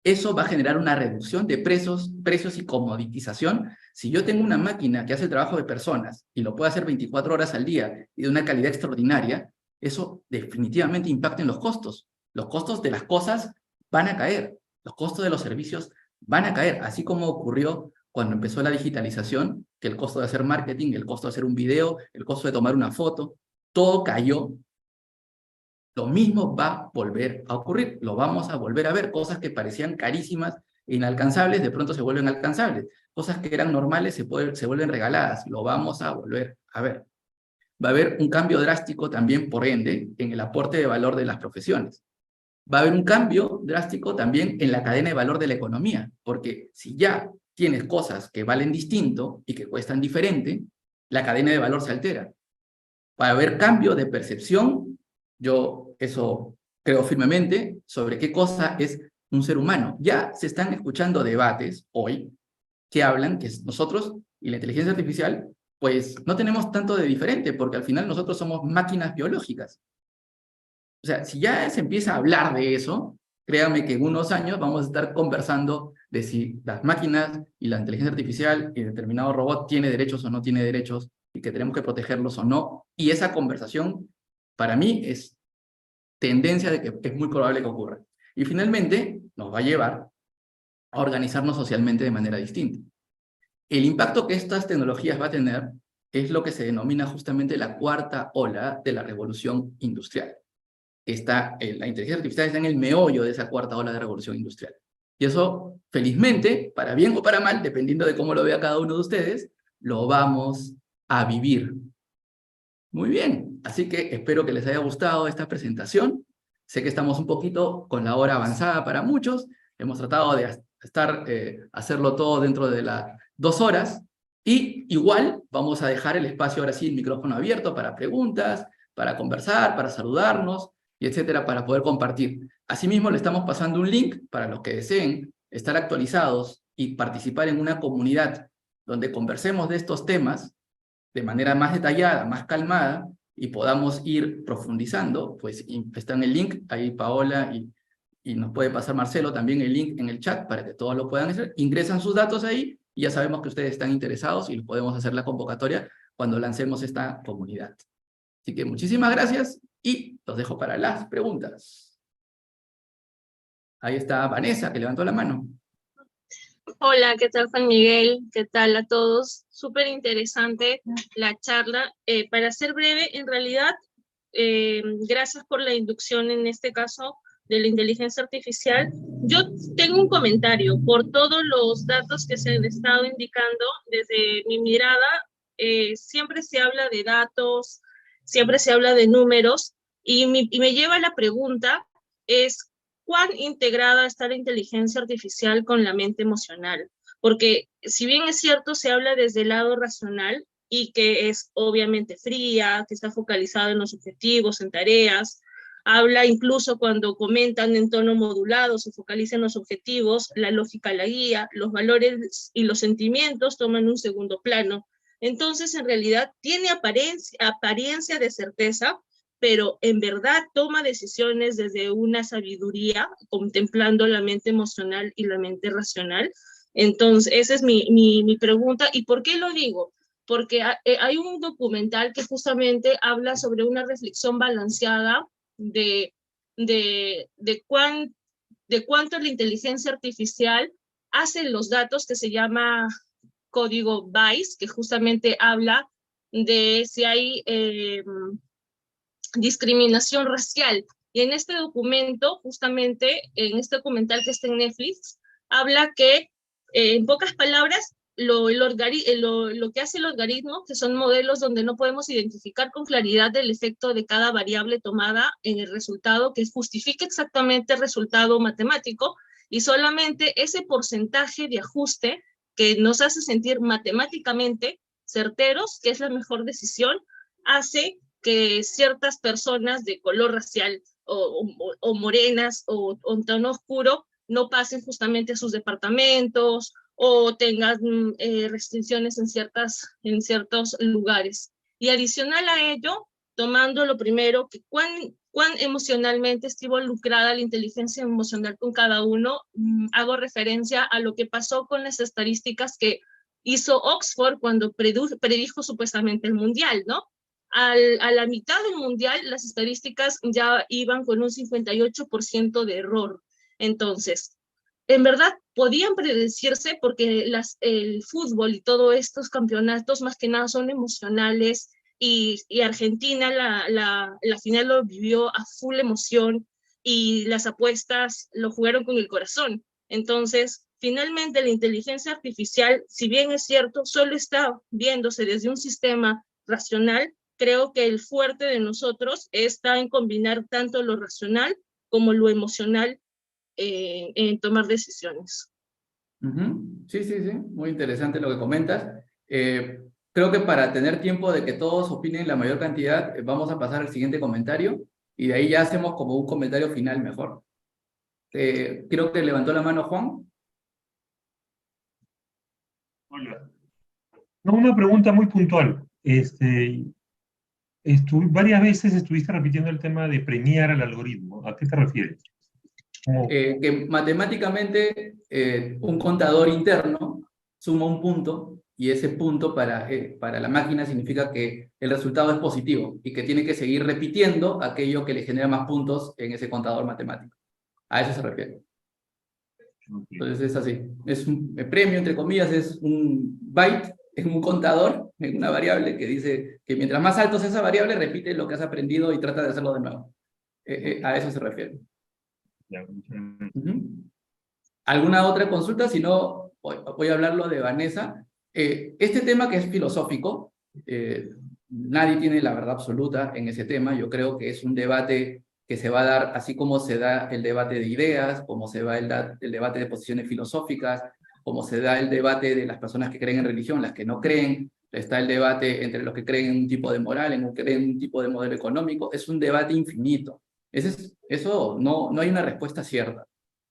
Eso va a generar una reducción de precios y comoditización. Si yo tengo una máquina que hace el trabajo de personas y lo puede hacer 24 horas al día y de una calidad extraordinaria, eso definitivamente impacta en los costos. Los costos de las cosas van a caer, los costos de los servicios van a caer, así como ocurrió cuando empezó la digitalización, que el costo de hacer marketing, el costo de hacer un video, el costo de tomar una foto, todo cayó. Lo mismo va a volver a ocurrir, lo vamos a volver a ver, cosas que parecían carísimas e inalcanzables, de pronto se vuelven alcanzables, cosas que eran normales se vuelven regaladas, lo vamos a volver a ver. Va a haber un cambio drástico también, por ende, en el aporte de valor de las profesiones. Va a haber un cambio drástico también en la cadena de valor de la economía, porque si ya tienes cosas que valen distinto y que cuestan diferente, la cadena de valor se altera. Va a haber cambio de percepción. Yo eso creo firmemente sobre qué cosa es un ser humano. Ya se están escuchando debates hoy que hablan que nosotros y la inteligencia artificial pues no tenemos tanto de diferente porque al final nosotros somos máquinas biológicas. O sea, si ya se empieza a hablar de eso, créanme que en unos años vamos a estar conversando de si las máquinas y la inteligencia artificial y determinado robot tiene derechos o no tiene derechos, y que tenemos que protegerlos o no. Y esa conversación, para mí, es tendencia de que es muy probable que ocurra. Y finalmente, nos va a llevar a organizarnos socialmente de manera distinta. El impacto que estas tecnologías va a tener es lo que se denomina justamente la cuarta ola de la revolución industrial. La inteligencia artificial está en el meollo de esa cuarta ola de revolución industrial. Y eso, felizmente, para bien o para mal, dependiendo de cómo lo vea cada uno de ustedes, lo vamos a vivir. Muy bien, así que espero que les haya gustado esta presentación. Sé que estamos un poquito con la hora avanzada para muchos. Hemos tratado de hacerlo todo dentro de las 2 horas. Y igual vamos a dejar el espacio ahora sí, el micrófono abierto para preguntas, para conversar, para saludarnos, y etcétera, para poder compartir. Asimismo, le estamos pasando un link para los que deseen estar actualizados y participar en una comunidad donde conversemos de estos temas de manera más detallada, más calmada, y podamos ir profundizando. Pues está en el link, ahí Paola y nos puede pasar Marcelo también el link en el chat para que todos lo puedan hacer. Ingresan sus datos ahí y ya sabemos que ustedes están interesados y podemos hacer la convocatoria cuando lancemos esta comunidad. Así que muchísimas gracias y los dejo para las preguntas. Ahí está Vanessa, que levantó la mano. Hola, ¿qué tal Juan Miguel? ¿Qué tal a todos? Súper interesante la charla. Para ser breve, en realidad, gracias por la inducción en este caso de la inteligencia artificial. Yo tengo un comentario por todos los datos que se han estado indicando. Desde mi mirada, siempre se habla de datos, siempre se habla de números, y me lleva a la pregunta, es ¿cuán integrada está la inteligencia artificial con la mente emocional? Porque si bien es cierto, se habla desde el lado racional y que es obviamente fría, que está focalizada en los objetivos, en tareas, habla incluso cuando comentan en tono modulado, se focaliza en los objetivos, la lógica la guía, los valores y los sentimientos toman un segundo plano. Entonces, en realidad, tiene apariencia de certeza, pero en verdad toma decisiones desde una sabiduría, contemplando la mente emocional y la mente racional. Entonces, esa es mi pregunta. ¿Y por qué lo digo? Porque hay un documental que justamente habla sobre una reflexión balanceada de, de cuánto la inteligencia artificial hace los datos, que se llama código BICE, que justamente habla de si hay discriminación racial. Y en este documento, justamente, en este documental que está en Netflix, habla que, en pocas palabras, lo que hace el algoritmo, que son modelos donde no podemos identificar con claridad el efecto de cada variable tomada en el resultado, que justifique exactamente el resultado matemático, y solamente ese porcentaje de ajuste que nos hace sentir matemáticamente certeros, que es la mejor decisión, hace que ciertas personas de color racial o morenas o tono oscuro no pasen justamente a sus departamentos o tengan restricciones en ciertos lugares. Y adicional a ello, tomando lo primero, que cuán emocionalmente está involucrada la inteligencia emocional con cada uno, hago referencia a lo que pasó con las estadísticas que hizo Oxford cuando predijo supuestamente el mundial, ¿no? A la mitad del mundial, las estadísticas ya iban con un 58% de error. Entonces, en verdad, podían predecirse porque el fútbol y todos estos campeonatos más que nada son emocionales, y Argentina la final lo vivió a full emoción y las apuestas lo jugaron con el corazón. Entonces, finalmente la inteligencia artificial, si bien es cierto, solo está viéndose desde un sistema racional, creo que el fuerte de nosotros está en combinar tanto lo racional como lo emocional en tomar decisiones. Sí, sí, sí, muy interesante lo que comentas. Creo que para tener tiempo de que todos opinen la mayor cantidad, vamos a pasar al siguiente comentario y de ahí ya hacemos como un comentario final mejor. Creo que levantó la mano Juan. Hola. No, una pregunta muy puntual. Varias veces estuviste repitiendo el tema de premiar al algoritmo. ¿A qué te refieres? Como, Que matemáticamente un contador interno suma un punto y ese punto para la máquina significa que el resultado es positivo y que tiene que seguir repitiendo aquello que le genera más puntos en ese contador matemático. A eso se refiere. Entonces es así. Es un premio, entre comillas, es un byte en un contador, en una variable que dice que mientras más alto sea esa variable, repite lo que has aprendido y trata de hacerlo de nuevo. A eso se refiere. ya, ¿Alguna otra consulta? Si no, voy a hablarlo de Vanessa. Este tema que es filosófico, nadie tiene la verdad absoluta en ese tema. Yo creo que es un debate que se va a dar, así como se da el debate de ideas, como se va el debate de posiciones filosóficas, como se da el debate de las personas que creen en religión, las que no creen, está el debate entre los que creen en un tipo de moral, en los que creen en un tipo de modelo económico. Es un debate infinito. Eso no hay una respuesta cierta,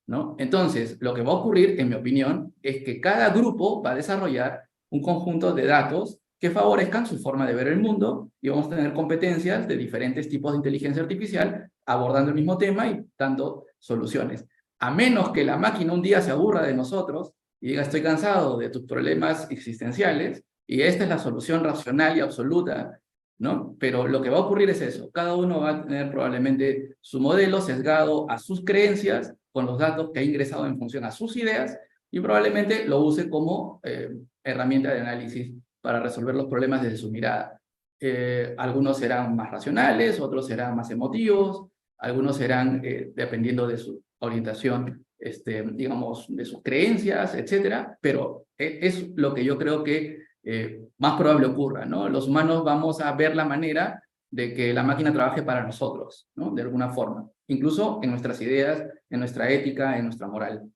¿no? Entonces, lo que va a ocurrir, en mi opinión, es que cada grupo va a desarrollar un conjunto de datos que favorezcan su forma de ver el mundo y vamos a tener competencias de diferentes tipos de inteligencia artificial abordando el mismo tema y dando soluciones. A menos que la máquina un día se aburra de nosotros y diga, estoy cansado de tus problemas existenciales y esta es la solución racional y absoluta, ¿no? Pero lo que va a ocurrir es eso. Cada uno va a tener probablemente su modelo sesgado a sus creencias, con los datos que ha ingresado en función a sus ideas, y probablemente lo use como herramienta de análisis para resolver los problemas desde su mirada. Algunos serán más racionales, otros serán más emotivos, algunos serán, dependiendo de su orientación, digamos, de sus creencias, etcétera, pero es lo que yo creo que más probable ocurra, ¿no? Los humanos vamos a ver la manera de que la máquina trabaje para nosotros, ¿no? De alguna forma, incluso en nuestras ideas, en nuestra ética, en nuestra moral.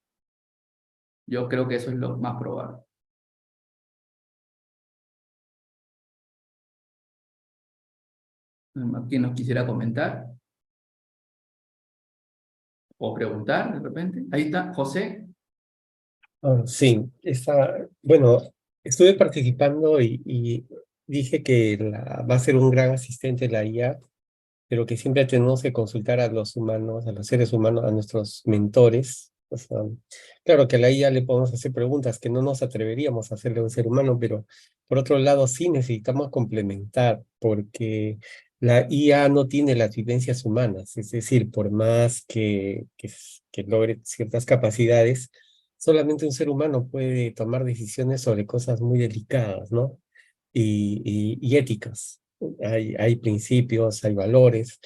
Yo creo que eso es lo más probable. ¿Quién nos quisiera comentar? ¿O preguntar de repente? Ahí está, José. Sí, bueno, estuve participando y dije que va a ser un gran asistente la IA, pero que siempre tenemos que consultar a los humanos, a los seres humanos, a nuestros mentores. O sea, claro que a la IA le podemos hacer preguntas que no nos atreveríamos a hacerle a un ser humano, pero por otro lado sí necesitamos complementar, porque la IA no tiene las vivencias humanas, es decir, por más que logre ciertas capacidades, solamente un ser humano puede tomar decisiones sobre cosas muy delicadas, ¿no? Y éticas. Hay principios, hay valores.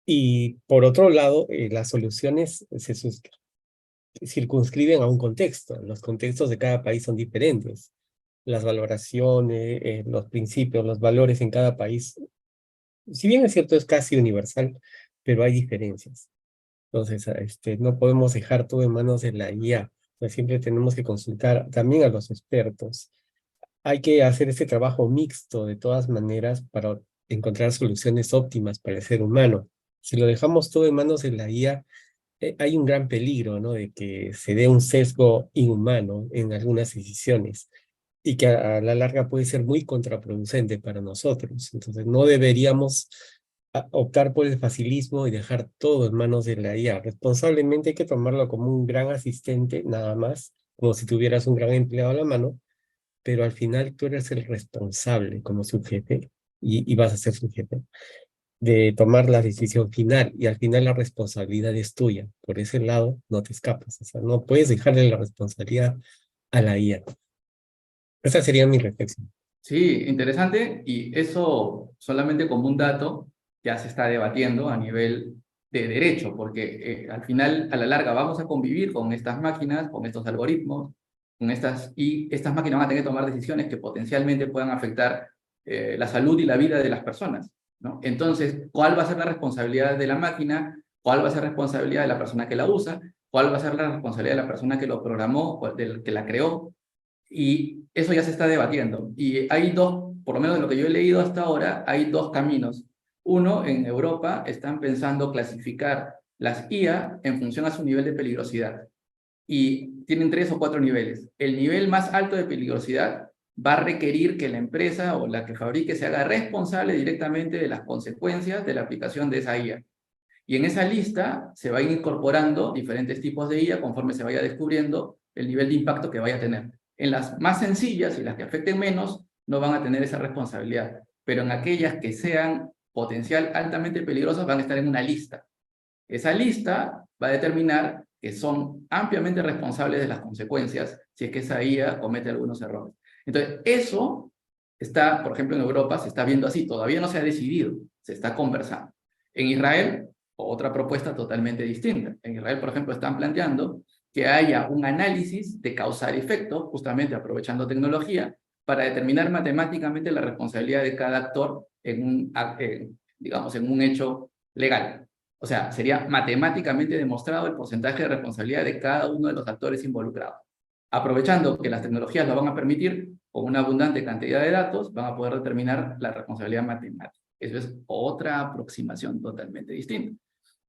Y por otro lado, las soluciones circunscriben a un contexto. Los contextos de cada país son diferentes. Las valoraciones, los principios, los valores en cada país, si bien es cierto, es casi universal, pero hay diferencias. Entonces, no podemos dejar todo en manos de la IA. Pues siempre tenemos que consultar también a los expertos. Hay que hacer este trabajo mixto de todas maneras para encontrar soluciones óptimas para el ser humano. Si lo dejamos todo en manos de la IA, hay un gran peligro, ¿no? De que se dé un sesgo inhumano en algunas decisiones y que a la larga puede ser muy contraproducente para nosotros. Entonces, no deberíamos optar por el facilismo y dejar todo en manos de la IA. Responsablemente hay que tomarlo como un gran asistente, nada más, como si tuvieras un gran empleado a la mano, pero al final tú eres el responsable como su jefe, y vas a ser su jefe, de tomar la decisión final, y al final la responsabilidad es tuya. Por ese lado no te escapas, o sea, no puedes dejarle la responsabilidad a la IA. Esa sería mi reflexión. Sí, interesante, y eso solamente como un dato ya se está debatiendo a nivel de derecho, porque al final, a la larga, vamos a convivir con estas máquinas, con estos algoritmos, y estas máquinas van a tener que tomar decisiones que potencialmente puedan afectar la salud y la vida de las personas, ¿no? Entonces, ¿cuál va a ser la responsabilidad de la máquina? ¿Cuál va a ser la responsabilidad de la persona que la usa? ¿Cuál va a ser la responsabilidad de la persona que lo programó, o del que la creó? Y eso ya se está debatiendo. Y hay dos, por lo menos de lo que yo he leído hasta ahora, hay dos caminos. Uno, en Europa están pensando clasificar las IA en función a su nivel de peligrosidad. Y tienen 3 o 4 niveles. El nivel más alto de peligrosidad va a requerir que la empresa o la que fabrique se haga responsable directamente de las consecuencias de la aplicación de esa IA. Y en esa lista se va a ir incorporando diferentes tipos de IA conforme se vaya descubriendo el nivel de impacto que vaya a tener. En las más sencillas y las que afecten menos, no van a tener esa responsabilidad. Pero en aquellas que sean potencial altamente peligrosas, van a estar en una lista. Esa lista va a determinar que son ampliamente responsables de las consecuencias si es que esa IA comete algunos errores. Entonces, eso está, por ejemplo, en Europa se está viendo así, todavía no se ha decidido, se está conversando. En Israel, otra propuesta totalmente distinta. En Israel, por ejemplo, están planteando que haya un análisis de causa-efecto, justamente aprovechando tecnología, para determinar matemáticamente la responsabilidad de cada actor en un, digamos, en un hecho legal. O sea, sería matemáticamente demostrado el porcentaje de responsabilidad de cada uno de los actores involucrados. Aprovechando que las tecnologías lo van a permitir, con una abundante cantidad de datos, van a poder determinar la responsabilidad matemática. Eso es otra aproximación totalmente distinta.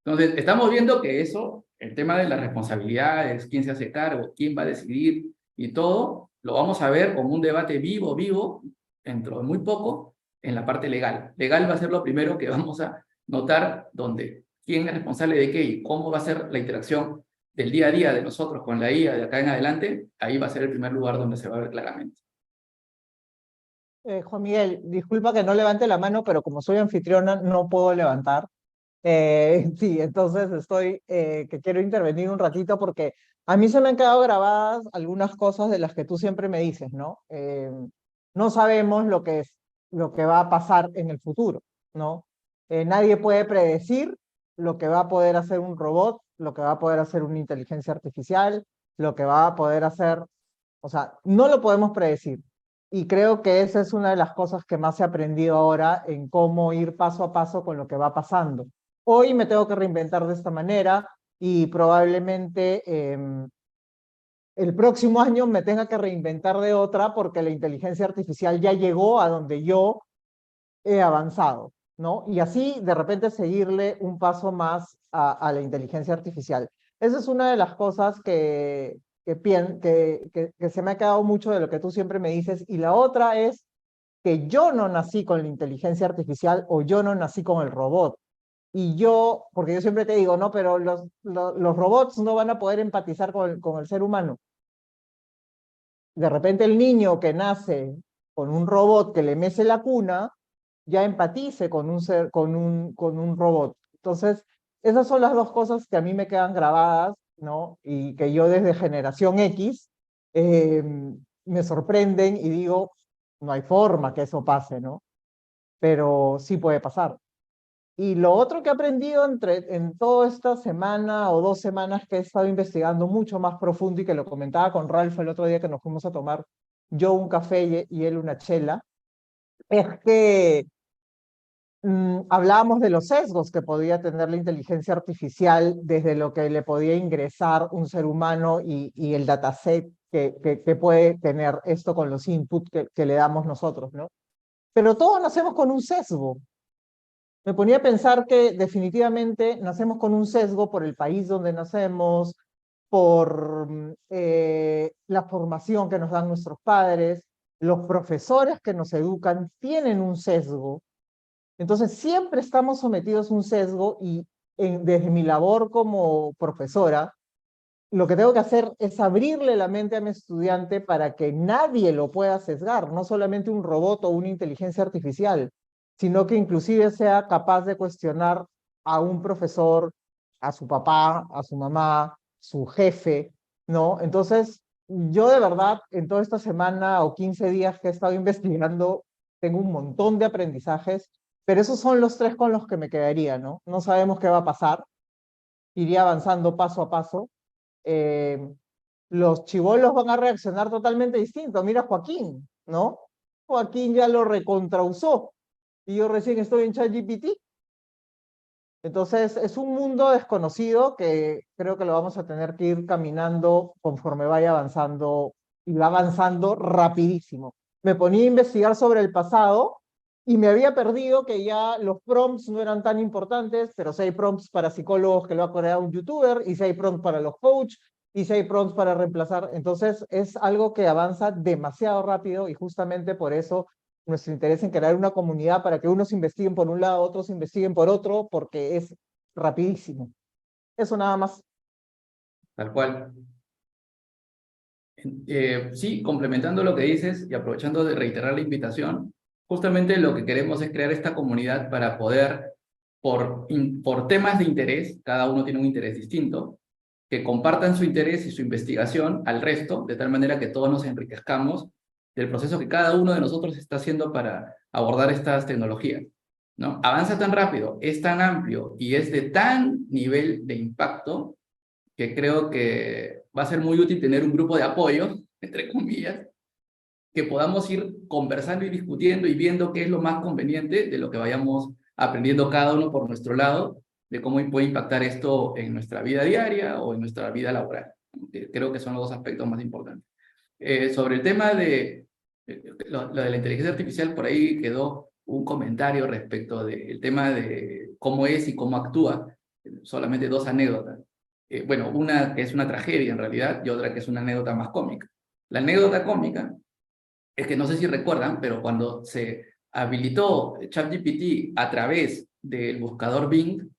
Entonces, estamos viendo que eso, el tema de las responsabilidades, quién se hace cargo, quién va a decidir y todo, lo vamos a ver como un debate vivo, dentro de muy poco, en la parte legal. Legal va a ser lo primero que vamos a notar, donde quién es responsable de qué y cómo va a ser la interacción del día a día de nosotros con la IA de acá en adelante, ahí va a ser el primer lugar donde se va a ver claramente. Juan Miguel, disculpa que no levante la mano, pero como soy anfitriona no puedo levantar. Sí, entonces estoy, que quiero intervenir un ratito porque a mí se me han quedado grabadas algunas cosas de las que tú siempre me dices, ¿no? No sabemos lo que va a pasar en el futuro, ¿no? Nadie puede predecir lo que va a poder hacer un robot, lo que va a poder hacer una inteligencia artificial, lo que va a poder hacer, o sea, no lo podemos predecir. Y creo que esa es una de las cosas que más he aprendido ahora en cómo ir paso a paso con lo que va pasando. Hoy me tengo que reinventar de esta manera y probablemente el próximo año me tenga que reinventar de otra porque la inteligencia artificial ya llegó a donde yo he avanzado, ¿no? Y así de repente seguirle un paso más a la inteligencia artificial. Esa es una de las cosas que se me ha quedado mucho de lo que tú siempre me dices. Y la otra es que yo no nací con la inteligencia artificial o yo no nací con el robot. Y yo, porque yo siempre te digo, no, pero los robots no van a poder empatizar con el ser humano. De repente el niño que nace con un robot que le mece la cuna, ya empatice con un robot. Entonces, esas son las dos cosas que a mí me quedan grabadas, ¿no? Y que yo desde generación X me sorprenden y digo, no hay forma que eso pase, ¿no? Pero sí puede pasar. Y lo otro que he aprendido en toda esta semana o 2 semanas que he estado investigando mucho más profundo y que lo comentaba con Ralph el otro día que nos fuimos a tomar yo un café y él una chela, es que hablábamos de los sesgos que podía tener la inteligencia artificial desde lo que le podía ingresar un ser humano y el dataset que puede tener esto con los inputs que le damos nosotros, ¿no? Pero todos nacemos con un sesgo. Me ponía a pensar que definitivamente nacemos con un sesgo por el país donde nacemos, por la formación que nos dan nuestros padres, los profesores que nos educan tienen un sesgo. Entonces siempre estamos sometidos a un sesgo y desde mi labor como profesora, lo que tengo que hacer es abrirle la mente a mi estudiante para que nadie lo pueda sesgar, no solamente un robot o una inteligencia artificial, sino que inclusive sea capaz de cuestionar a un profesor, a su papá, a su mamá, su jefe, ¿no? Entonces, yo de verdad, en toda esta semana o 15 días que he estado investigando, tengo un montón de aprendizajes, pero esos son los 3 con los que me quedaría, ¿no? No sabemos qué va a pasar, iría avanzando paso a paso. Los chibolos van a reaccionar totalmente distinto. Mira Joaquín, ¿no? Joaquín ya lo recontrausó y yo recién estoy en ChatGPT. Entonces es un mundo desconocido que creo que lo vamos a tener que ir caminando conforme vaya avanzando y va avanzando rapidísimo. Me ponía a investigar sobre el pasado y me había perdido que ya los prompts no eran tan importantes, pero si hay prompts para psicólogos que lo ha creado un youtuber, y si hay prompts para los coaches, y si hay prompts para reemplazar. Entonces es algo que avanza demasiado rápido y justamente por eso nuestro interés en crear una comunidad para que unos investiguen por un lado, otros investiguen por otro, porque es rapidísimo. Eso nada más. Tal cual. Sí, complementando lo que dices y aprovechando de reiterar la invitación, justamente lo que queremos es crear esta comunidad para poder, por temas de interés, cada uno tiene un interés distinto, que compartan su interés y su investigación al resto, de tal manera que todos nos enriquezcamos del proceso que cada uno de nosotros está haciendo para abordar estas tecnologías, ¿no? Avanza tan rápido, es tan amplio y es de tan nivel de impacto que creo que va a ser muy útil tener un grupo de apoyo, entre comillas, que podamos ir conversando y discutiendo y viendo qué es lo más conveniente de lo que vayamos aprendiendo cada uno por nuestro lado, de cómo puede impactar esto en nuestra vida diaria o en nuestra vida laboral. Creo que son los dos aspectos más importantes. Sobre el tema de lo de la inteligencia artificial, por ahí quedó un comentario respecto del tema de cómo es y cómo actúa. Solamente dos anécdotas. Bueno, una que es una tragedia en realidad y otra que es una anécdota más cómica. La anécdota cómica es que no sé si recuerdan, pero cuando se habilitó ChatGPT a través del buscador Bing,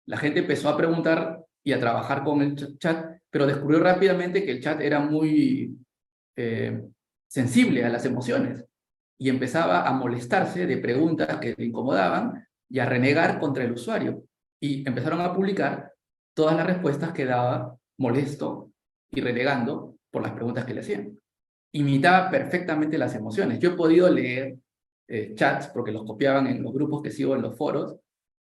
la gente empezó a preguntar y a trabajar con el chat, pero descubrió rápidamente que el chat era muy sensible a las emociones y empezaba a molestarse de preguntas que le incomodaban y a renegar contra el usuario. Y empezaron a publicar todas las respuestas que daba molesto y renegando por las preguntas que le hacían. Imitaba perfectamente las emociones. Yo he podido leer chats, porque los copiaban en los grupos que sigo en los foros,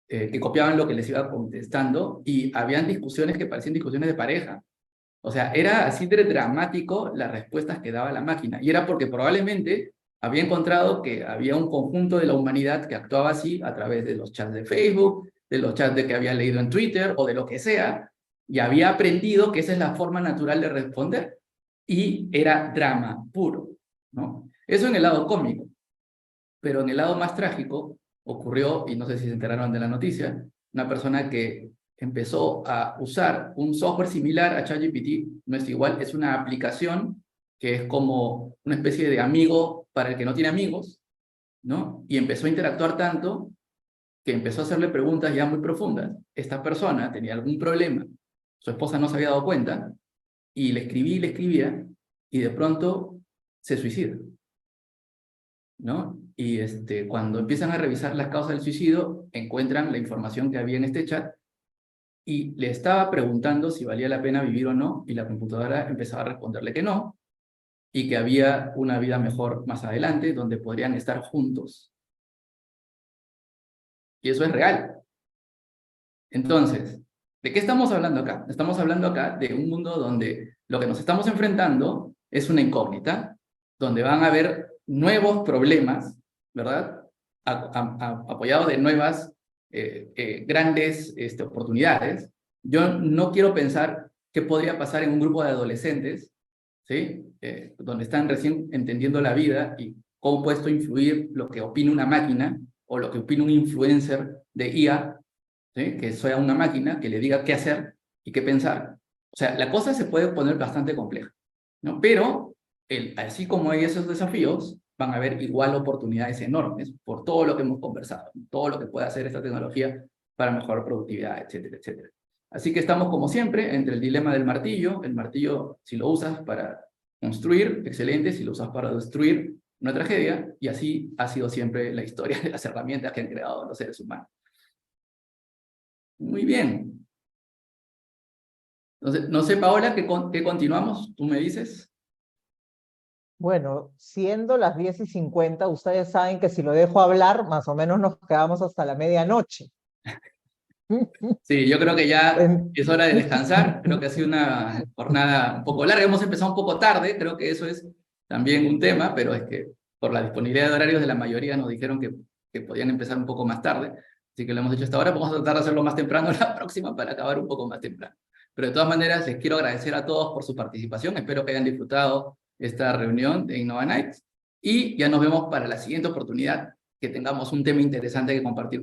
que copiaban lo que les iba contestando, y habían discusiones que parecían discusiones de pareja. O sea, era así de dramático las respuestas que daba la máquina, y era porque probablemente había encontrado que había un conjunto de la humanidad que actuaba así a través de los chats de Facebook, de los chats de que había leído en Twitter, o de lo que sea, y había aprendido que esa es la forma natural de responder, y era drama puro, ¿no? Eso en el lado cómico, pero en el lado más trágico ocurrió, y no sé si se enteraron de la noticia, una persona que empezó a usar un software similar a ChatGPT, no es igual, es una aplicación que es como una especie de amigo para el que no tiene amigos, ¿no? Y empezó a interactuar tanto que empezó a hacerle preguntas ya muy profundas. Esta persona tenía algún problema, su esposa no se había dado cuenta, y le escribía, y de pronto se suicida, ¿no? Y cuando empiezan a revisar las causas del suicidio, encuentran la información que había en este chat, y le estaba preguntando si valía la pena vivir o no, y la computadora empezaba a responderle que no, y que había una vida mejor más adelante, donde podrían estar juntos. Y eso es real. Entonces, ¿de qué estamos hablando acá? Estamos hablando acá de un mundo donde lo que nos estamos enfrentando es una incógnita, donde van a haber nuevos problemas, ¿verdad? Apoyados de nuevas grandes oportunidades. Yo no quiero pensar qué podría pasar en un grupo de adolescentes, ¿sí? Donde están recién entendiendo la vida y cómo puede esto influir lo que opina una máquina o lo que opina un influencer de IA, ¿sí? Que sea una máquina que le diga qué hacer y qué pensar. O sea, la cosa se puede poner bastante compleja, ¿no? Pero, así como hay esos desafíos, van a haber igual oportunidades enormes por todo lo que hemos conversado, todo lo que puede hacer esta tecnología para mejorar productividad, etcétera, etcétera. Así que estamos, como siempre, entre el dilema del martillo. El martillo, si lo usas para construir, excelente. Si lo usas para destruir, una tragedia. Y así ha sido siempre la historia de las herramientas que han creado los seres humanos. Muy bien. Entonces, no sé, Paola, ¿qué continuamos? ¿Tú me dices? Bueno, siendo las 10:50, ustedes saben que si lo dejo hablar, más o menos nos quedamos hasta la medianoche. Sí, yo creo que ya es hora de descansar. Creo que ha sido una jornada un poco larga. Hemos empezado un poco tarde, creo que eso es también un tema, pero es que por la disponibilidad de horarios de la mayoría nos dijeron que podían empezar un poco más tarde. Así que lo hemos hecho hasta ahora. Vamos a tratar de hacerlo más temprano la próxima para acabar un poco más temprano. Pero de todas maneras, les quiero agradecer a todos por su participación. Espero que hayan disfrutado esta reunión de Innova Nights. Y ya nos vemos para la siguiente oportunidad que tengamos un tema interesante que compartir con